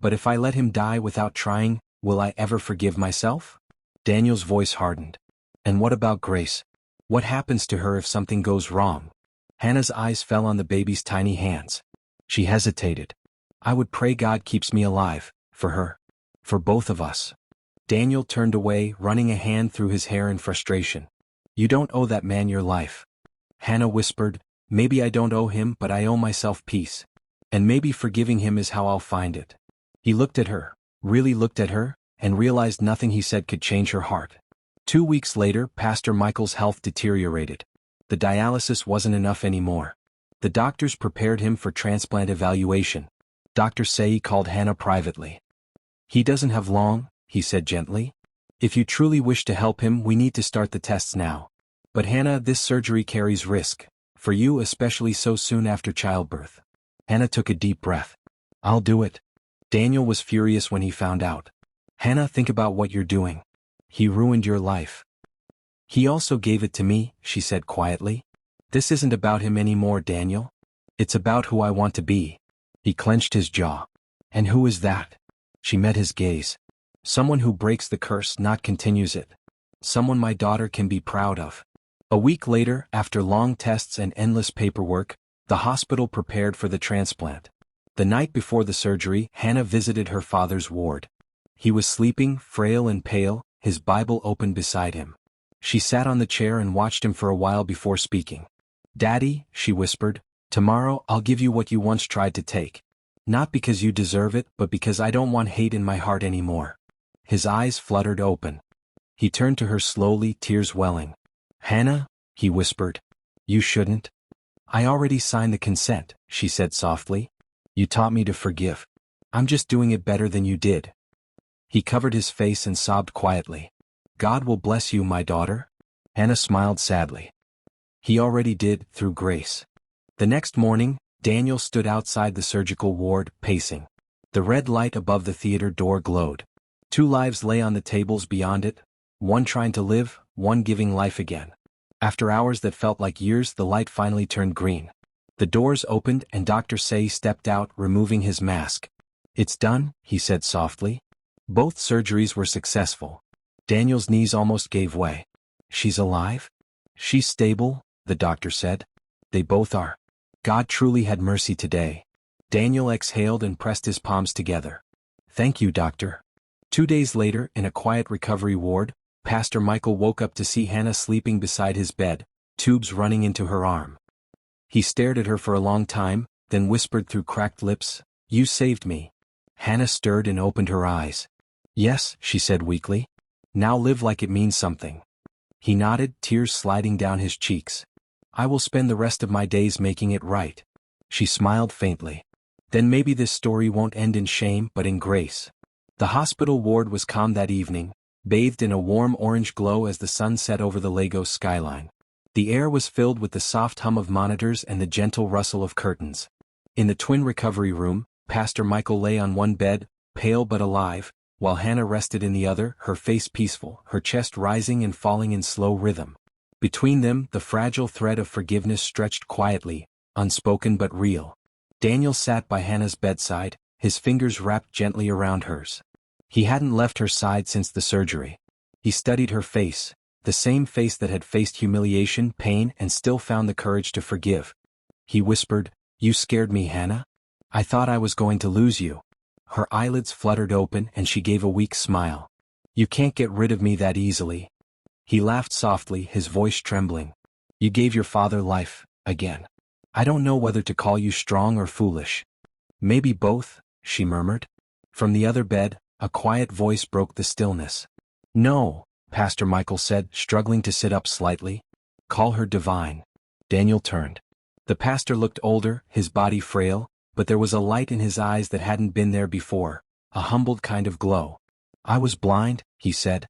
But if I let him die without trying, will I ever forgive myself? Daniel's voice hardened. And what about Grace? What happens to her if something goes wrong? Hannah's eyes fell on the baby's tiny hands. She hesitated. I would pray God keeps me alive, for her. For both of us. Daniel turned away, running a hand through his hair in frustration. You don't owe that man your life. Hannah whispered, maybe I don't owe him, but I owe myself peace. And maybe forgiving him is how I'll find it. He looked at her, really looked at her, and realized nothing he said could change her heart. 2 weeks later, Pastor Micheal's health deteriorated. The dialysis wasn't enough anymore. The doctors prepared him for transplant evaluation. Dr. Say called Hannah privately. He doesn't have long, he said gently. If you truly wish to help him, we need to start the tests now. But Hannah, this surgery carries risk. For you, especially so soon after childbirth. Hannah took a deep breath. I'll do it. Daniel was furious when he found out. Hannah, think about what you're doing. He ruined your life. He also gave it to me, she said quietly. This isn't about him anymore, Daniel. It's about who I want to be. He clenched his jaw. And who is that? She met his gaze. Someone who breaks the curse, not continues it. Someone my daughter can be proud of. A week later, after long tests and endless paperwork, the hospital prepared for the transplant. The night before the surgery, Hannah visited her father's ward. He was sleeping, frail and pale, his Bible open beside him. She sat on the chair and watched him for a while before speaking. Daddy, she whispered, tomorrow I'll give you what you once tried to take. Not because you deserve it, but because I don't want hate in my heart anymore. His eyes fluttered open. He turned to her slowly, tears welling. Hannah, he whispered. You shouldn't. I already signed the consent, she said softly. You taught me to forgive. I'm just doing it better than you did. He covered his face and sobbed quietly. God will bless you, my daughter. Hannah smiled sadly. He already did, through grace. The next morning, Daniel stood outside the surgical ward, pacing. The red light above the theater door glowed. 2 lives lay on the tables beyond it, one trying to live, one giving life again. After hours that felt like years, the light finally turned green. The doors opened and Dr. Say stepped out, removing his mask. It's done, he said softly. Both surgeries were successful. Daniel's knees almost gave way. She's alive? She's stable, the doctor said. They both are. God truly had mercy today. Daniel exhaled and pressed his palms together. Thank you, doctor. 2 days later, in a quiet recovery ward, Pastor Micheal woke up to see Hannah sleeping beside his bed, tubes running into her arm. He stared at her for a long time, then whispered through cracked lips, "You saved me." Hannah stirred and opened her eyes. "Yes," she said weakly. "Now live like it means something." He nodded, tears sliding down his cheeks. "I will spend the rest of my days making it right." She smiled faintly. "Then maybe this story won't end in shame but in grace." The hospital ward was calm that evening, bathed in a warm orange glow as the sun set over the Lagos skyline. The air was filled with the soft hum of monitors and the gentle rustle of curtains. In the twin recovery room, Pastor Micheal lay on one bed, pale but alive, while Hannah rested in the other, her face peaceful, her chest rising and falling in slow rhythm. Between them, the fragile thread of forgiveness stretched quietly, unspoken but real. Daniel sat by Hannah's bedside, his fingers wrapped gently around hers. He hadn't left her side since the surgery. He studied her face, the same face that had faced humiliation, pain, and still found the courage to forgive. He whispered, "You scared me, Hannah. I thought I was going to lose you." Her eyelids fluttered open and she gave a weak smile. "You can't get rid of me that easily." He laughed softly, his voice trembling. "You gave your father life, again. I don't know whether to call you strong or foolish." "Maybe both," she murmured. From the other bed, a quiet voice broke the stillness. "No," Pastor Micheal said, struggling to sit up slightly. "Call her divine." Daniel turned. The pastor looked older, his body frail, but there was a light in his eyes that hadn't been there before, a humbled kind of glow. "I was blind," he said.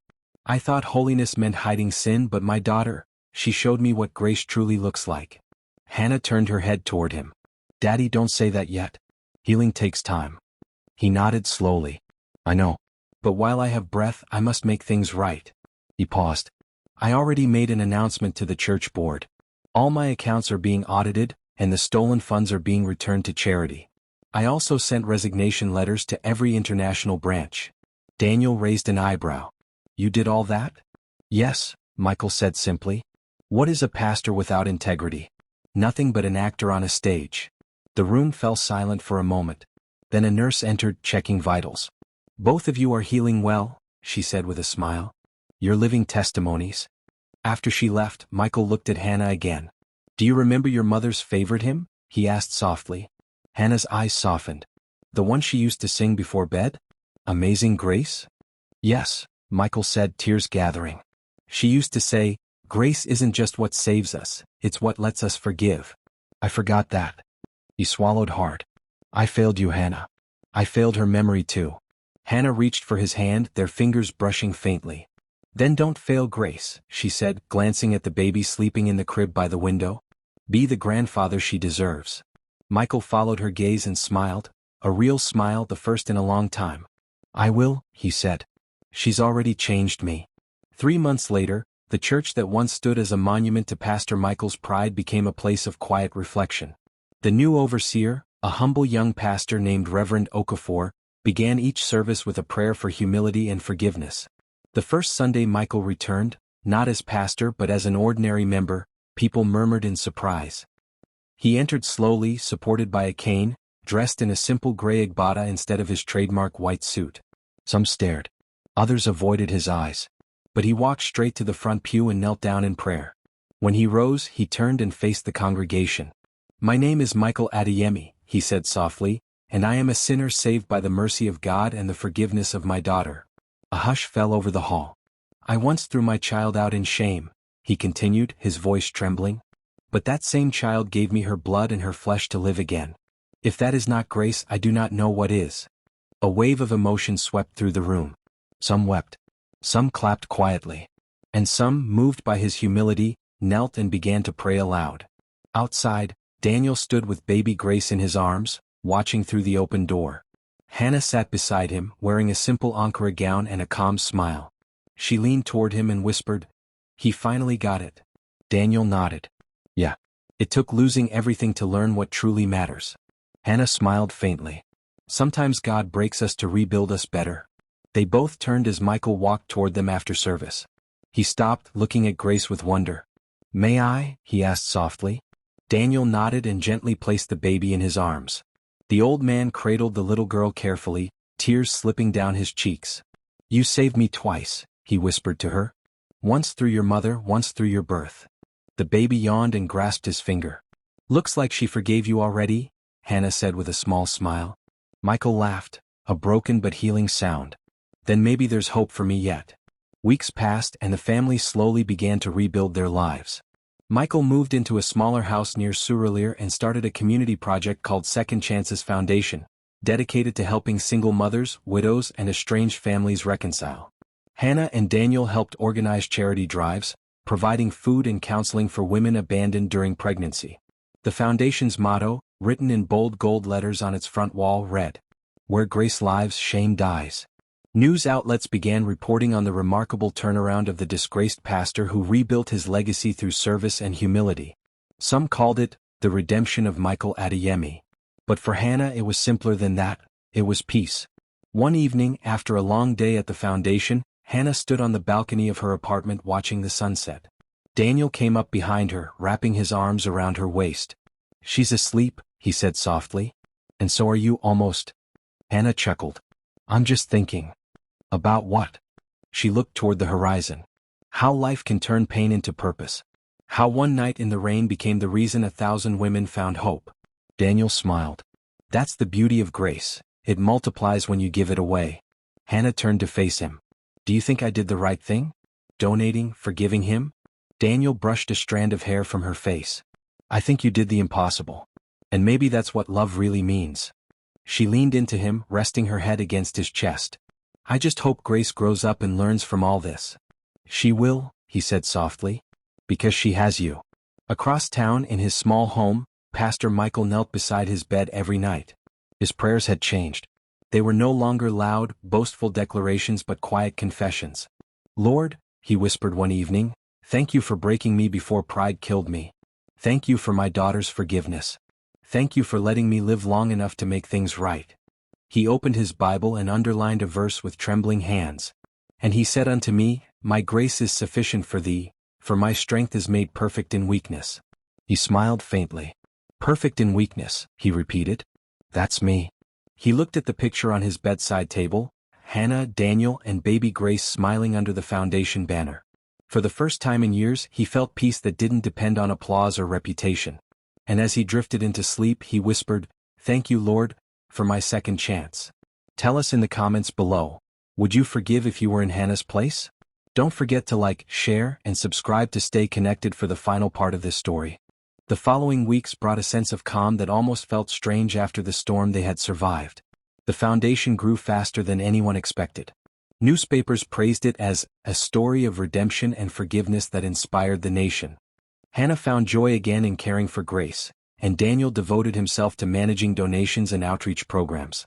"I thought holiness meant hiding sin, but my daughter, she showed me what grace truly looks like." Hannah turned her head toward him. "Daddy, don't say that yet. Healing takes time." He nodded slowly. "I know. But while I have breath, I must make things right." He paused. "I already made an announcement to the church board. All my accounts are being audited, and the stolen funds are being returned to charity. I also sent resignation letters to every international branch." Daniel raised an eyebrow. "You did all that?" "Yes," Micheal said simply. "What is a pastor without integrity? Nothing but an actor on a stage." The room fell silent for a moment. Then a nurse entered, checking vitals. "Both of you are healing well," she said with a smile. "You're living testimonies." After she left, Micheal looked at Hannah again. "Do you remember your mother's favorite hymn?" he asked softly. Hannah's eyes softened. "The one she used to sing before bed? Amazing Grace?" "Yes," Micheal said, tears gathering. "She used to say, 'Grace isn't just what saves us, it's what lets us forgive.' I forgot that." He swallowed hard. "I failed you, Hannah. I failed her memory too." Hannah reached for his hand, their fingers brushing faintly. "Then don't fail Grace," she said, glancing at the baby sleeping in the crib by the window. "Be the grandfather she deserves." Micheal followed her gaze and smiled, a real smile, the first in a long time. "I will," he said. "She's already changed me." 3 months later, the church that once stood as a monument to Pastor Michael's pride became a place of quiet reflection. The new overseer, a humble young pastor named Reverend Okafor, began each service with a prayer for humility and forgiveness. The first Sunday Micheal returned, not as pastor but as an ordinary member, people murmured in surprise. He entered slowly, supported by a cane, dressed in a simple gray agbada instead of his trademark white suit. Some stared. Others avoided his eyes. But he walked straight to the front pew and knelt down in prayer. When he rose, he turned and faced the congregation. "My name is Micheal Adeyemi," he said softly, "and I am a sinner saved by the mercy of God and the forgiveness of my daughter." A hush fell over the hall. "I once threw my child out in shame," he continued, his voice trembling. "But that same child gave me her blood and her flesh to live again. If that is not grace, I do not know what is." A wave of emotion swept through the room. Some wept. Some clapped quietly. And some, moved by his humility, knelt and began to pray aloud. Outside, Daniel stood with baby Grace in his arms, watching through the open door. Hannah sat beside him, wearing a simple Ankara gown and a calm smile. She leaned toward him and whispered, "He finally got it." Daniel nodded. "Yeah. It took losing everything to learn what truly matters." Hannah smiled faintly. "Sometimes God breaks us to rebuild us better." They both turned as Micheal walked toward them after service. He stopped, looking at Grace with wonder. "May I?" he asked softly. Daniel nodded and gently placed the baby in his arms. The old man cradled the little girl carefully, tears slipping down his cheeks. "You saved me twice," he whispered to her. "Once through your mother, once through your birth." The baby yawned and grasped his finger. "Looks like she forgave you already," Hannah said with a small smile. Micheal laughed, a broken but healing sound. "Then maybe there's hope for me yet." Weeks passed and the family slowly began to rebuild their lives. Micheal moved into a smaller house near Surelier and started a community project called Second Chances Foundation, dedicated to helping single mothers, widows, and estranged families reconcile. Hannah and Daniel helped organize charity drives, providing food and counseling for women abandoned during pregnancy. The foundation's motto, written in bold gold letters on its front wall, read, "Where grace lives, shame dies." News outlets began reporting on the remarkable turnaround of the disgraced pastor who rebuilt his legacy through service and humility. Some called it the redemption of Micheal Adeyemi. But for Hannah it was simpler than that, it was peace. One evening, after a long day at the foundation, Hannah stood on the balcony of her apartment watching the sunset. Daniel came up behind her, wrapping his arms around her waist. "She's asleep," he said softly. "And so are you, almost." Hannah chuckled. "I'm just thinking." "About what?" She looked toward the horizon. "How life can turn pain into purpose. How one night in the rain became the reason 1,000 women found hope." Daniel smiled. "That's the beauty of grace, it multiplies when you give it away." Hannah turned to face him. "Do you think I did the right thing? Donating, forgiving him?" Daniel brushed a strand of hair from her face. "I think you did the impossible. And maybe that's what love really means." She leaned into him, resting her head against his chest. "I just hope Grace grows up and learns from all this." "She will," he said softly. "Because she has you." Across town in his small home, Pastor Micheal knelt beside his bed every night. His prayers had changed. They were no longer loud, boastful declarations but quiet confessions. "Lord," he whispered one evening, "thank you for breaking me before pride killed me. Thank you for my daughter's forgiveness. Thank you for letting me live long enough to make things right." He opened his Bible and underlined a verse with trembling hands. "And he said unto me, My grace is sufficient for thee, for my strength is made perfect in weakness." He smiled faintly. "Perfect in weakness," he repeated. "That's me." He looked at the picture on his bedside table, Hannah, Daniel, and baby Grace smiling under the foundation banner. For the first time in years he felt peace that didn't depend on applause or reputation. And as he drifted into sleep he whispered, "Thank you, Lord, for my second chance." Tell us in the comments below, would you forgive if you were in Hannah's place? Don't forget to like, share, and subscribe to stay connected for the final part of this story. The following weeks brought a sense of calm that almost felt strange after the storm they had survived. The foundation grew faster than anyone expected. Newspapers praised it as a story of redemption and forgiveness that inspired the nation. Hannah found joy again in caring for Grace, and Daniel devoted himself to managing donations and outreach programs.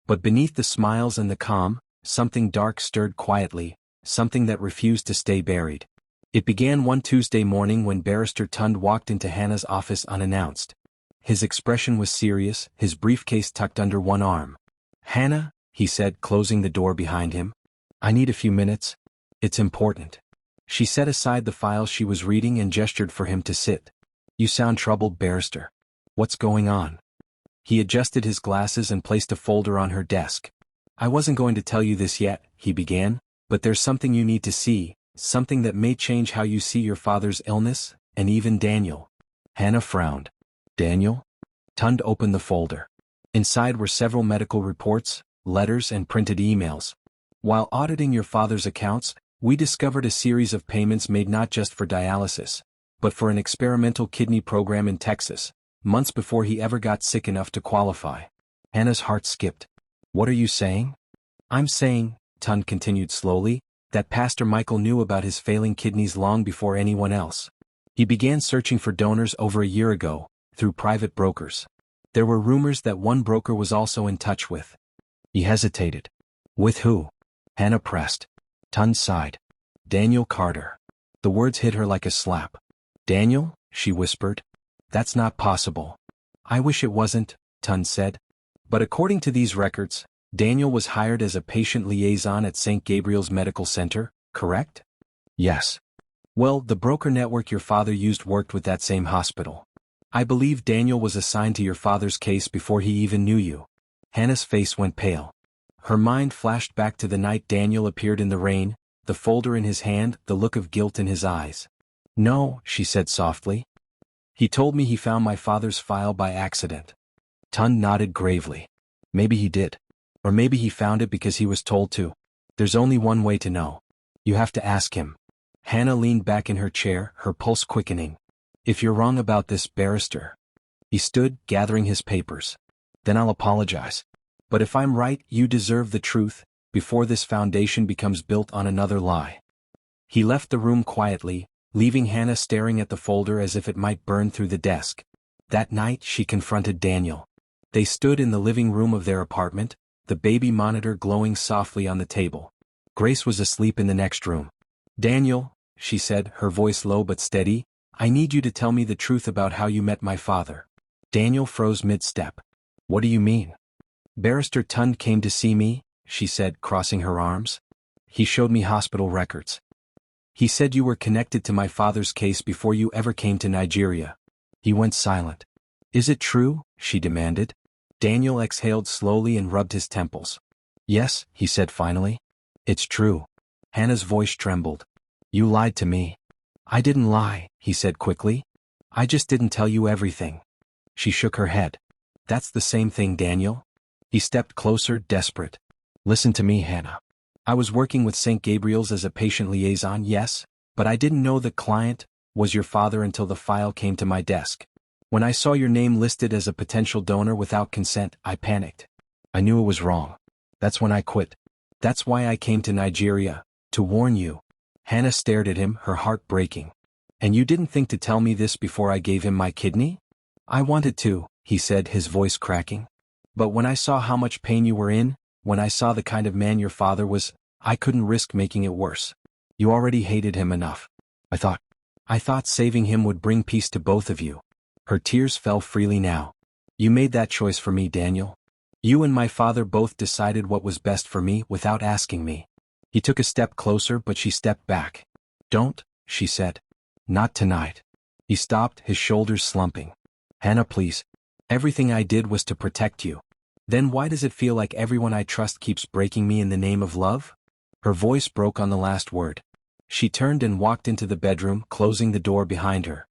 But beneath the smiles and the calm, something dark stirred quietly, something that refused to stay buried. It began one Tuesday morning when Barrister Tund walked into Hannah's office unannounced. His expression was serious, his briefcase tucked under one arm. "Hannah," he said, closing the door behind him. "I need a few minutes. It's important." She set aside the file she was reading and gestured for him to sit. "You sound troubled, Barrister. What's going on?" He adjusted his glasses and placed a folder on her desk. "I wasn't going to tell you this yet," he began, "but there's something you need to see, something that may change how you see your father's illness, and even Daniel." Hannah frowned. "Daniel?" Tund opened the folder. Inside were several medical reports, letters, and printed emails. "While auditing your father's accounts, we discovered a series of payments made not just for dialysis, but for an experimental kidney program in Texas, months before he ever got sick enough to qualify." Hannah's heart skipped. "What are you saying?" "I'm saying," Tund continued slowly, "that Pastor Micheal knew about his failing kidneys long before anyone else. He began searching for donors over a year ago, through private brokers. There were rumors that one broker was also in touch with." He hesitated. "With who?" Hannah pressed. Tund sighed. "Daniel Carter." The words hit her like a slap. "Daniel?" she whispered. "That's not possible." "I wish it wasn't," Tund said. "But according to these records, Daniel was hired as a patient liaison at St. Gabriel's Medical Center, correct?" "Yes." "Well, the broker network your father used worked with that same hospital. I believe Daniel was assigned to your father's case before he even knew you. Hannah's face went pale. Her mind flashed back to the night Daniel appeared in the rain, the folder in his hand, the look of guilt in his eyes. No, she said softly. He told me he found my father's file by accident. Tun nodded gravely. Maybe he did. Or maybe he found it because he was told to. There's only one way to know. You have to ask him. Hannah leaned back in her chair, her pulse quickening. If you're wrong about this, barrister. He stood, gathering his papers. Then I'll apologize. But if I'm right, you deserve the truth, before this foundation becomes built on another lie. He left the room quietly, leaving Hannah staring at the folder as if it might burn through the desk. That night she confronted Daniel. They stood in the living room of their apartment, the baby monitor glowing softly on the table. Grace was asleep in the next room. Daniel, she said, her voice low but steady, I need you to tell me the truth about how you met my father. Daniel froze mid-step. What do you mean? Barrister Tund came to see me, she said, crossing her arms. He showed me hospital records. He said you were connected to my father's case before you ever came to Nigeria. He went silent. Is it true? She demanded. Daniel exhaled slowly and rubbed his temples. Yes, he said finally. It's true. Hannah's voice trembled. You lied to me. I didn't lie, he said quickly. I just didn't tell you everything. She shook her head. That's the same thing, Daniel. He stepped closer, desperate. Listen to me, Hannah. I was working with St. Gabriel's as a patient liaison, yes, but I didn't know the client was your father until the file came to my desk. When I saw your name listed as a potential donor without consent, I panicked. I knew it was wrong. That's when I quit. That's why I came to Nigeria, to warn you. Hannah stared at him, her heart breaking. And you didn't think to tell me this before I gave him my kidney? I wanted to, he said, his voice cracking. But when I saw how much pain you were in, when I saw the kind of man your father was, I couldn't risk making it worse. You already hated him enough. I thought saving him would bring peace to both of you. Her tears fell freely now. You made that choice for me, Daniel. You and my father both decided what was best for me without asking me. He took a step closer, but she stepped back. Don't, she said. Not tonight. He stopped, his shoulders slumping. Hannah, please. Everything I did was to protect you. Then why does it feel like everyone I trust keeps breaking me in the name of love? Her voice broke on the last word. She turned and walked into the bedroom, closing the door behind her.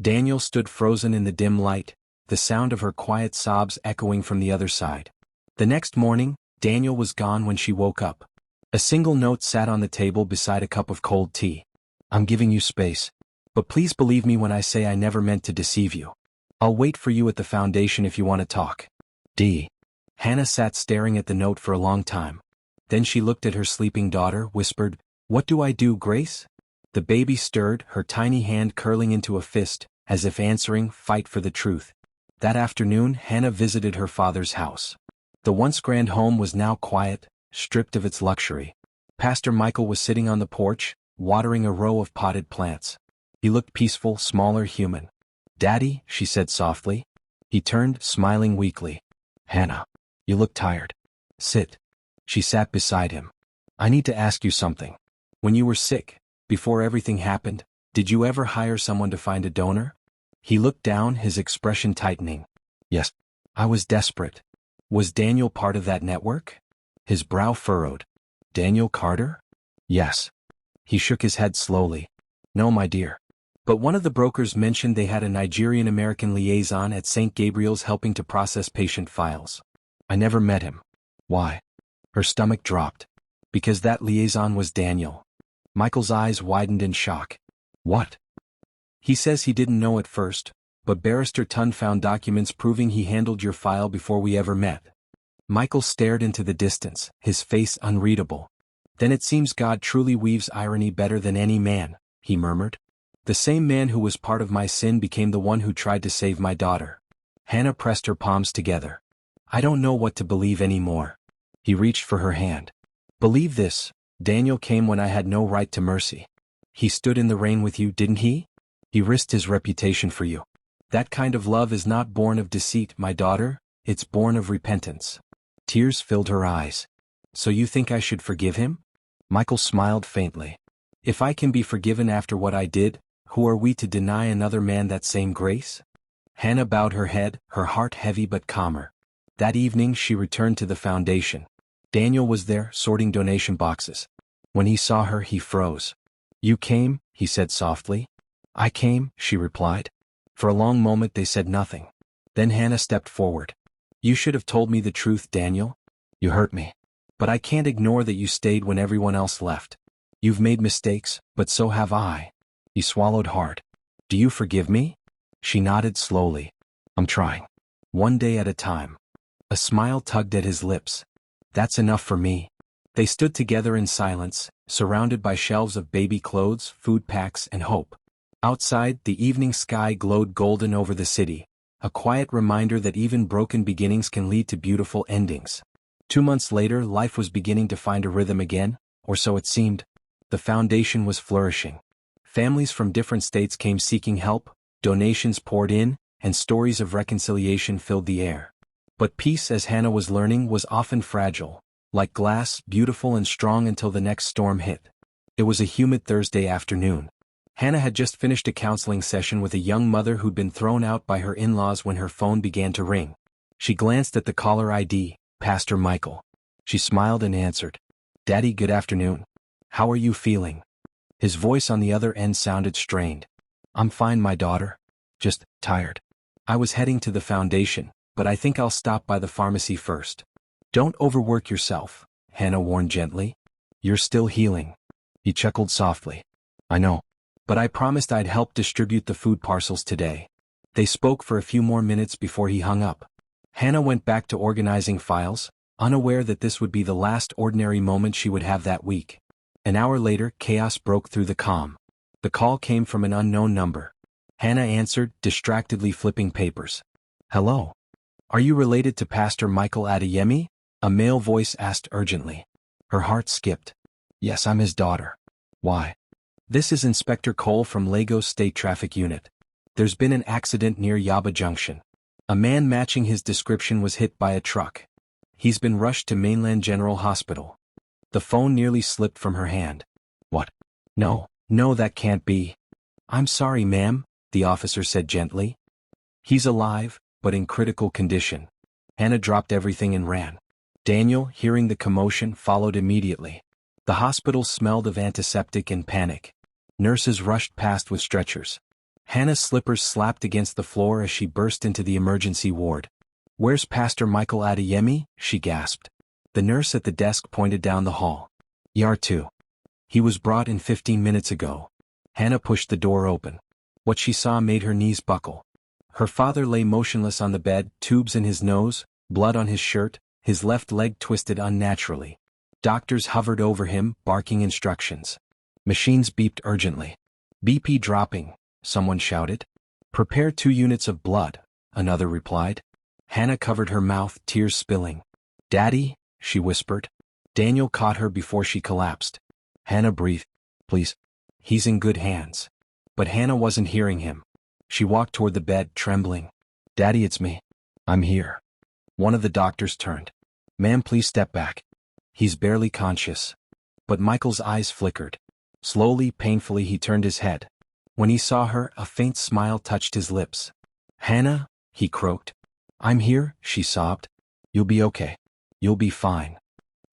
Daniel stood frozen in the dim light, the sound of her quiet sobs echoing from the other side. The next morning, Daniel was gone when she woke up. A single note sat on the table beside a cup of cold tea. I'm giving you space. But please believe me when I say I never meant to deceive you. I'll wait for you at the foundation if you want to talk. D. Hannah sat staring at the note for a long time. Then she looked at her sleeping daughter, whispered, What do I do, Grace? The baby stirred, her tiny hand curling into a fist, as if answering, Fight for the truth. That afternoon, Hannah visited her father's house. The once grand home was now quiet, stripped of its luxury. Pastor Micheal was sitting on the porch, watering a row of potted plants. He looked peaceful, smaller, human. Daddy, she said softly. He turned, smiling weakly. Hannah, you look tired. Sit. She sat beside him. I need to ask you something. When you were sick, before everything happened, did you ever hire someone to find a donor? He looked down, his expression tightening. Yes. I was desperate. Was Daniel part of that network? His brow furrowed. Daniel Carter? Yes. He shook his head slowly. No, my dear. But one of the brokers mentioned they had a Nigerian-American liaison at St. Gabriel's helping to process patient files. I never met him. Why? Her stomach dropped. Because that liaison was Daniel. Michael's eyes widened in shock. What? He says he didn't know at first, but Barrister Tun found documents proving he handled your file before we ever met. Micheal stared into the distance, his face unreadable. Then it seems God truly weaves irony better than any man, he murmured. The same man who was part of my sin became the one who tried to save my daughter. Hannah pressed her palms together. I don't know what to believe anymore. He reached for her hand. Believe this, Daniel came when I had no right to mercy. He stood in the rain with you, didn't he? He risked his reputation for you. That kind of love is not born of deceit, my daughter, it's born of repentance. Tears filled her eyes. So you think I should forgive him? Micheal smiled faintly. If I can be forgiven after what I did, who are we to deny another man that same grace? Hannah bowed her head, her heart heavy but calmer. That evening she returned to the foundation. Daniel was there, sorting donation boxes. When he saw her, he froze. "You came?" he said softly. "I came," she replied. For a long moment they said nothing. Then Hannah stepped forward. "You should have told me the truth, Daniel. You hurt me. But I can't ignore that you stayed when everyone else left. You've made mistakes, but so have I." He swallowed hard. "Do you forgive me?" She nodded slowly. "I'm trying. One day at a time." A smile tugged at his lips. "That's enough for me." They stood together in silence, surrounded by shelves of baby clothes, food packs, and hope. Outside, the evening sky glowed golden over the city, a quiet reminder that even broken beginnings can lead to beautiful endings. 2 months later, life was beginning to find a rhythm again, or so it seemed. The foundation was flourishing. Families from different states came seeking help, donations poured in, and stories of reconciliation filled the air. But peace, as Hannah was learning, was often fragile, like glass, beautiful and strong until the next storm hit. It was a humid Thursday afternoon. Hannah had just finished a counseling session with a young mother who'd been thrown out by her in-laws when her phone began to ring. She glanced at the caller ID, Pastor Micheal. She smiled and answered. "Daddy, good afternoon. How are you feeling?" His voice on the other end sounded strained. "I'm fine, my daughter. Just tired. I was heading to the foundation, but I think I'll stop by the pharmacy first." "Don't overwork yourself," Hannah warned gently. "You're still healing." He chuckled softly. "I know. But I promised I'd help distribute the food parcels today." They spoke for a few more minutes before he hung up. Hannah went back to organizing files, unaware that this would be the last ordinary moment she would have that week. An hour later, chaos broke through the calm. The call came from an unknown number. Hannah answered, distractedly flipping papers. "Hello. Are you related to Pastor Micheal Adeyemi?" A male voice asked urgently. Her heart skipped. "Yes, I'm his daughter." "Why?" "This is Inspector Cole from Lagos State Traffic Unit. There's been an accident near Yaba Junction. A man matching his description was hit by a truck. He's been rushed to Mainland General Hospital." The phone nearly slipped from her hand. "What? No, that can't be." "I'm sorry, ma'am," the officer said gently. "He's alive, but in critical condition." Hannah dropped everything and ran. Daniel, hearing the commotion, followed immediately. The hospital smelled of antiseptic and panic. Nurses rushed past with stretchers. Hannah's slippers slapped against the floor as she burst into the emergency ward. "Where's Pastor Micheal Adeyemi?" she gasped. The nurse at the desk pointed down the hall. "B.R.T. He was brought in 15 minutes ago." Hannah pushed the door open. What she saw made her knees buckle. Her father lay motionless on the bed, tubes in his nose, blood on his shirt, his left leg twisted unnaturally. Doctors hovered over him, barking instructions. Machines beeped urgently. "BP dropping," someone shouted. "Prepare 2 units of blood," another replied. Hannah covered her mouth, tears spilling. "Daddy," she whispered. Daniel caught her before she collapsed. Hannah breathed. "Please. He's in good hands." But Hannah wasn't hearing him. She walked toward the bed, trembling. "Daddy, it's me. I'm here." One of the doctors turned. "Ma'am, please step back. He's barely conscious." But Michael's eyes flickered. Slowly, painfully, he turned his head. When he saw her, a faint smile touched his lips. "Hannah," he croaked. "I'm here," she sobbed. "You'll be okay. You'll be fine."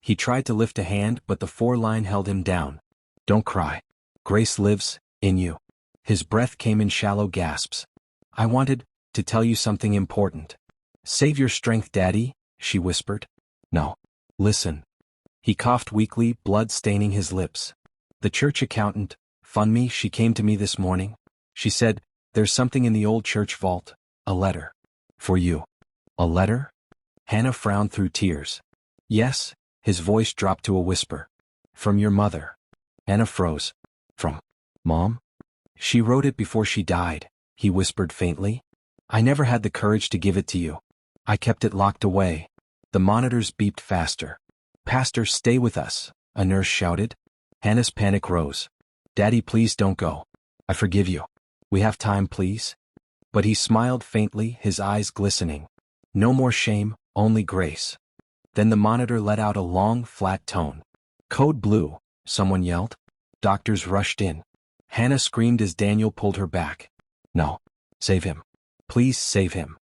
He tried to lift a hand, but the 4-line held him down. "Don't cry. Grace lives in you." His breath came in shallow gasps. "I wanted to tell you something important." "Save your strength, Daddy," she whispered. "No. Listen." He coughed weakly, blood staining his lips. "The church accountant, fund me, she came to me this morning. She said, there's something in the old church vault, a letter. For you." "A letter?" Hannah frowned through tears. "Yes," his voice dropped to a whisper. "From your mother." Hannah froze. "From Mom?" "She wrote it before she died," he whispered faintly. "I never had the courage to give it to you. I kept it locked away." The monitors beeped faster. "Pastor, stay with us," a nurse shouted. Hannah's panic rose. "Daddy, please don't go. I forgive you. We have time, please." But he smiled faintly, his eyes glistening. "No more shame, only grace." Then the monitor let out a long, flat tone. "Code blue," someone yelled. Doctors rushed in. Hannah screamed as Daniel pulled her back. "No. Save him. Please save him.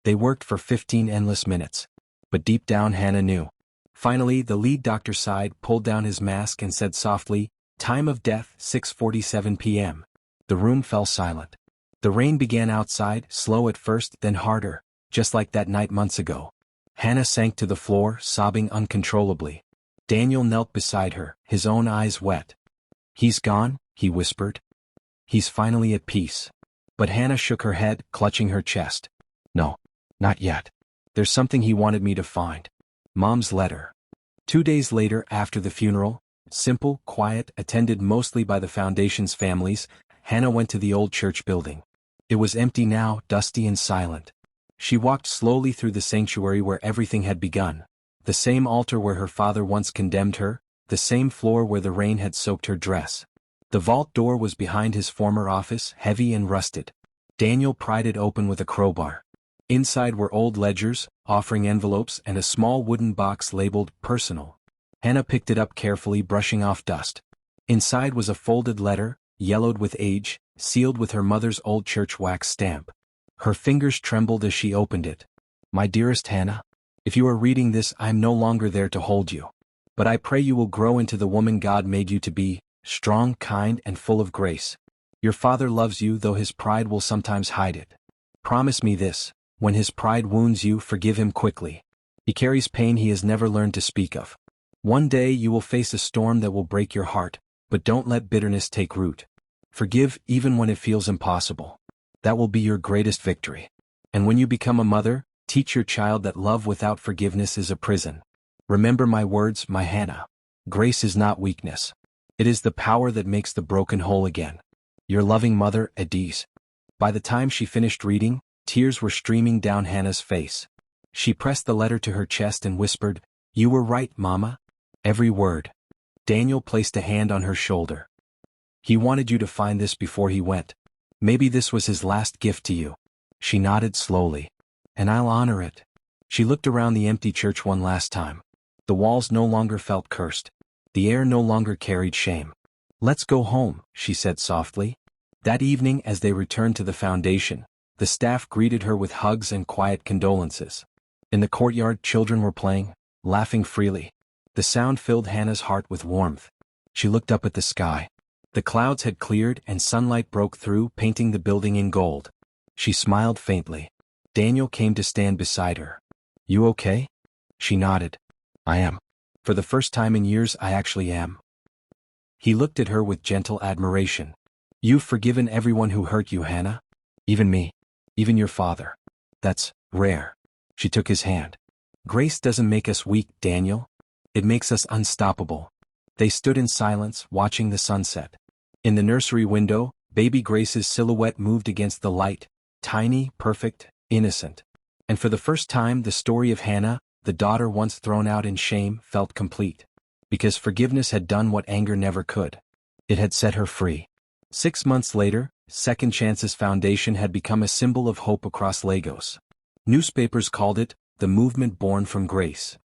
They worked for 15 endless minutes. But deep down Hannah knew. Finally, the lead doctor sighed, pulled down his mask and said softly, "Time of death, 6:47 p.m. The room fell silent. The rain began outside, slow at first, then harder, just like that night months ago. Hannah sank to the floor, sobbing uncontrollably. Daniel knelt beside her, his own eyes wet. "He's gone," he whispered. "He's finally at peace." But Hannah shook her head, clutching her chest. "No, not yet. There's something he wanted me to find." Mom's letter. 2 days later, after the funeral, simple, quiet, attended mostly by the foundation's families, Hannah went to the old church building. It was empty now, dusty and silent. She walked slowly through the sanctuary where everything had begun. The same altar where her father once condemned her, the same floor where the rain had soaked her dress. The vault door was behind his former office, heavy and rusted. Daniel pried it open with a crowbar. Inside were old ledgers, offering envelopes, and a small wooden box labeled "Personal." Hannah picked it up carefully, brushing off dust. Inside was a folded letter, yellowed with age, sealed with her mother's old church wax stamp. Her fingers trembled as she opened it. "My dearest Hannah, if you are reading this, I am no longer there to hold you. But I pray you will grow into the woman God made you to be, strong, kind, and full of grace. Your father loves you, though his pride will sometimes hide it. Promise me this: when his pride wounds you, forgive him quickly. He carries pain he has never learned to speak of. One day you will face a storm that will break your heart, but don't let bitterness take root. Forgive even when it feels impossible. That will be your greatest victory. And when you become a mother, teach your child that love without forgiveness is a prison. Remember my words, my Hannah. Grace is not weakness. It is the power that makes the broken whole again. Your loving mother, Edise." By the time she finished reading, tears were streaming down Hannah's face. She pressed the letter to her chest and whispered, "You were right, Mama. Every word." Daniel placed a hand on her shoulder. "He wanted you to find this before he went. Maybe this was his last gift to you." She nodded slowly. "And I'll honor it." She looked around the empty church one last time. The walls no longer felt cursed. The air no longer carried shame. "Let's go home," she said softly. That evening, as they returned to the foundation, the staff greeted her with hugs and quiet condolences. In the courtyard, children were playing, laughing freely. The sound filled Hannah's heart with warmth. She looked up at the sky. The clouds had cleared and sunlight broke through, painting the building in gold. She smiled faintly. Daniel came to stand beside her. "You okay?" She nodded. "I am. For the first time in years, I actually am." He looked at her with gentle admiration. "You've forgiven everyone who hurt you, Hannah? Even me? Even your father? That's rare." She took his hand. "Grace doesn't make us weak, Daniel. It makes us unstoppable." They stood in silence, watching the sunset. In the nursery window, baby Grace's silhouette moved against the light, tiny, perfect, innocent. And for the first time, the story of Hannah, the daughter once thrown out in shame, felt complete. Because forgiveness had done what anger never could. It had set her free. 6 months later, Second Chance's foundation had become a symbol of hope across Lagos. Newspapers called it the movement born from grace.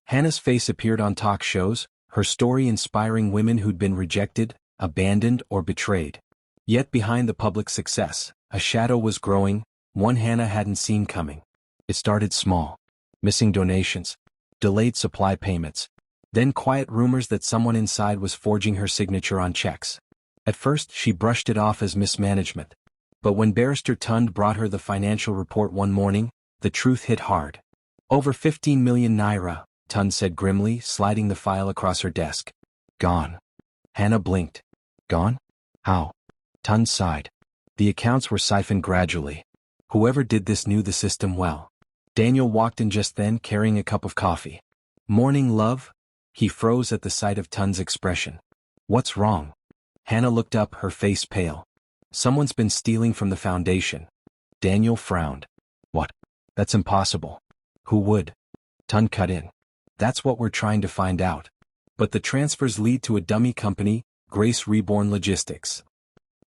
Hannah's face appeared on talk shows, her story inspiring women who'd been rejected, abandoned, or betrayed. Yet behind the public success, a shadow was growing, one Hannah hadn't seen coming. It started small. Missing donations, delayed supply payments, then quiet rumors that someone inside was forging her signature on checks. At first, she brushed it off as mismanagement. But when Barrister Tund brought her the financial report one morning, the truth hit hard. "Over 15 million naira, Tund said grimly, sliding the file across her desk. "Gone." Hannah blinked. "Gone? How?" Tund sighed. "The accounts were siphoned gradually. Whoever did this knew the system well." Daniel walked in just then, carrying a cup of coffee. "Morning, love?" He froze at the sight of Tund's expression. "What's wrong?" Hannah looked up, her face pale. "Someone's been stealing from the foundation." Daniel frowned. "What? That's impossible." "Who would?" Tund cut in. "That's what we're trying to find out. But the transfers lead to a dummy company, Grace Reborn Logistics."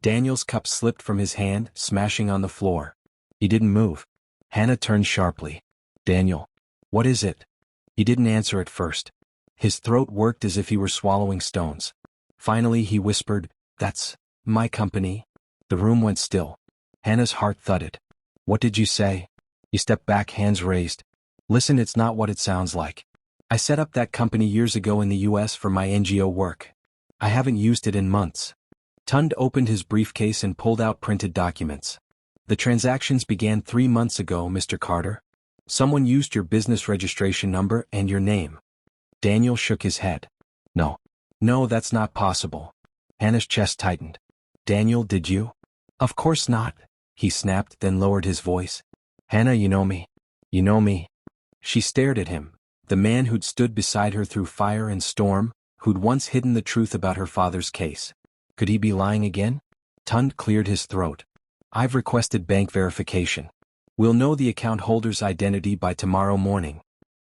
Daniel's cup slipped from his hand, smashing on the floor. He didn't move. Hannah turned sharply. "Daniel, what is it?" He didn't answer at first. His throat worked as if he were swallowing stones. Finally he whispered, "That's my company." The room went still. Hannah's heart thudded. What did you say? He stepped back, hands raised. Listen, it's not what it sounds like. I set up that company years ago in the US for my NGO work. I haven't used it in months. Tund opened his briefcase and pulled out printed documents. The transactions began 3 months ago, Mr. Carter. Someone used your business registration number and your name. Daniel shook his head. No. No, that's not possible. Hannah's chest tightened. Daniel, did you? Of course not, he snapped, then lowered his voice. Hannah, you know me. You know me. She stared at him, the man who'd stood beside her through fire and storm, who'd once hidden the truth about her father's case. Could he be lying again? Tund cleared his throat. I've requested bank verification. We'll know the account holder's identity by tomorrow morning.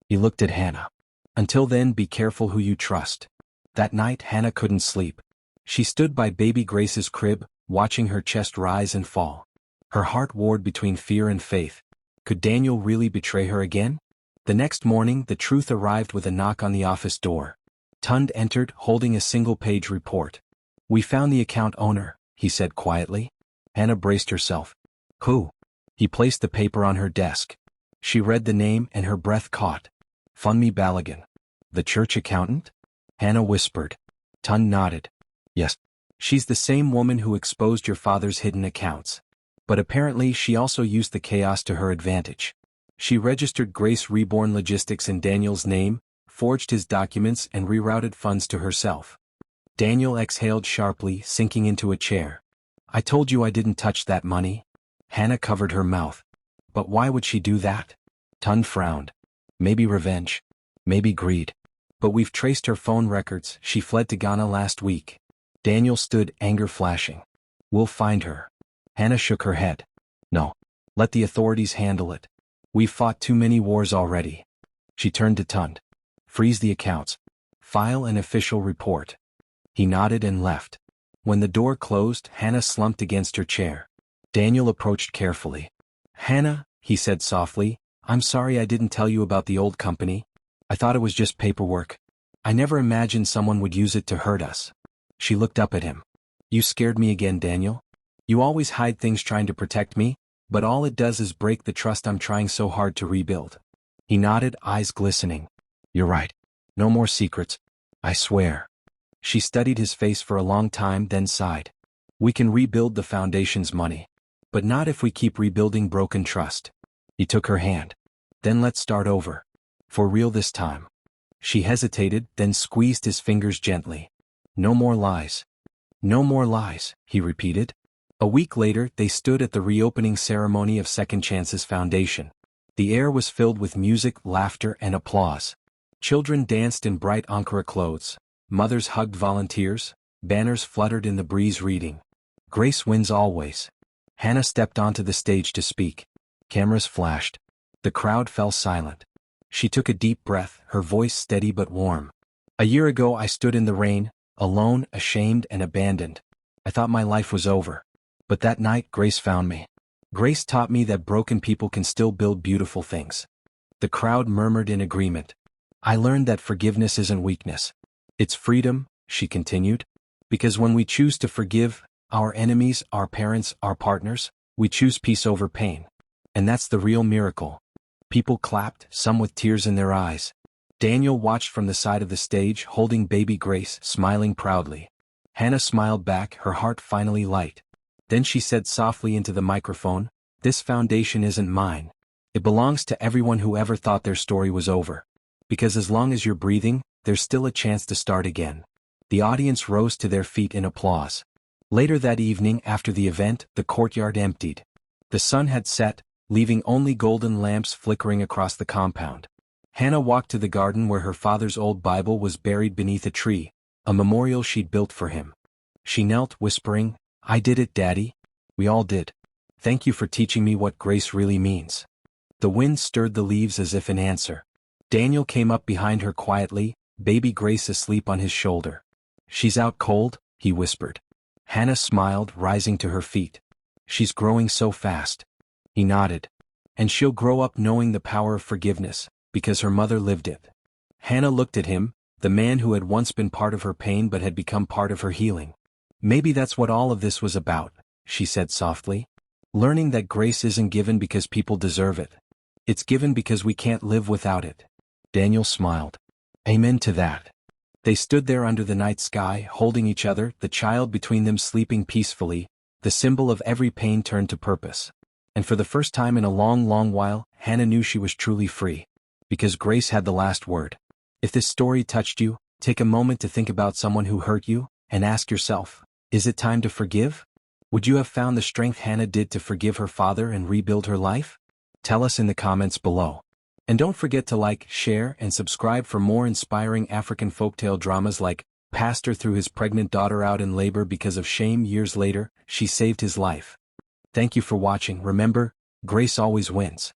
He looked at Hannah. Until then, be careful who you trust. That night, Hannah couldn't sleep. She stood by baby Grace's crib, watching her chest rise and fall. Her heart warred between fear and faith. Could Daniel really betray her again? The next morning, the truth arrived with a knock on the office door. Tund entered, holding a single-page report. We found the account owner, he said quietly. Hannah braced herself. Who? He placed the paper on her desk. She read the name and her breath caught. Funmi Balagan. The church accountant? Hannah whispered. Tund nodded. Yes. She's the same woman who exposed your father's hidden accounts. But apparently she also used the chaos to her advantage. She registered Grace Reborn Logistics in Daniel's name, forged his documents and rerouted funds to herself. Daniel exhaled sharply, sinking into a chair. I told you I didn't touch that money. Hannah covered her mouth. But why would she do that? Tund frowned. Maybe revenge. Maybe greed. But we've traced her phone records. She fled to Ghana last week. Daniel stood, anger flashing. We'll find her. Hannah shook her head. No. Let the authorities handle it. We've fought too many wars already. She turned to Tund. Freeze the accounts. File an official report. He nodded and left. When the door closed, Hannah slumped against her chair. Daniel approached carefully. Hannah, he said softly, I'm sorry I didn't tell you about the old company. I thought it was just paperwork. I never imagined someone would use it to hurt us. She looked up at him. You scared me again, Daniel. You always hide things trying to protect me, but all it does is break the trust I'm trying so hard to rebuild. He nodded, eyes glistening. You're right. No more secrets. I swear. She studied his face for a long time, then sighed. We can rebuild the foundation's money. But not if we keep rebuilding broken trust. He took her hand. Then let's start over. For real this time. She hesitated, then squeezed his fingers gently. No more lies. No more lies, he repeated. A week later, they stood at the reopening ceremony of Second Chance's foundation. The air was filled with music, laughter, and applause. Children danced in bright Ankara clothes. Mothers hugged volunteers. Banners fluttered in the breeze reading, Grace wins always. Hannah stepped onto the stage to speak. Cameras flashed. The crowd fell silent. She took a deep breath, her voice steady but warm. A year ago I stood in the rain, alone, ashamed and abandoned. I thought my life was over. But that night Grace found me. Grace taught me that broken people can still build beautiful things. The crowd murmured in agreement. I learned that forgiveness isn't weakness. It's freedom, she continued. Because when we choose to forgive our enemies, our parents, our partners, we choose peace over pain. And that's the real miracle. People clapped, some with tears in their eyes. Daniel watched from the side of the stage, holding baby Grace, smiling proudly. Hannah smiled back, her heart finally light. Then she said softly into the microphone, This foundation isn't mine. It belongs to everyone who ever thought their story was over. Because as long as you're breathing, there's still a chance to start again. The audience rose to their feet in applause. Later that evening, after the event, the courtyard emptied. The sun had set, leaving only golden lamps flickering across the compound. Hannah walked to the garden where her father's old Bible was buried beneath a tree, a memorial she'd built for him. She knelt, whispering, I did it, Daddy. We all did. Thank you for teaching me what grace really means. The wind stirred the leaves as if in answer. Daniel came up behind her quietly, baby Grace asleep on his shoulder. She's out cold, he whispered. Hannah smiled, rising to her feet. She's growing so fast. He nodded. And she'll grow up knowing the power of forgiveness, because her mother lived it. Hannah looked at him, the man who had once been part of her pain but had become part of her healing. Maybe that's what all of this was about, she said softly. Learning that grace isn't given because people deserve it. It's given because we can't live without it. Daniel smiled. Amen to that. They stood there under the night sky, holding each other, the child between them sleeping peacefully, the symbol of every pain turned to purpose. And for the first time in a long, long while, Hannah knew she was truly free. Because grace had the last word. If this story touched you, take a moment to think about someone who hurt you, and ask yourself, is it time to forgive? Would you have found the strength Hannah did to forgive her father and rebuild her life? Tell us in the comments below. And don't forget to like, share, and subscribe for more inspiring African folktale dramas like Pastor threw his pregnant daughter out in labor because of shame. Years later, she saved his life. Thank you for watching. Remember, grace always wins.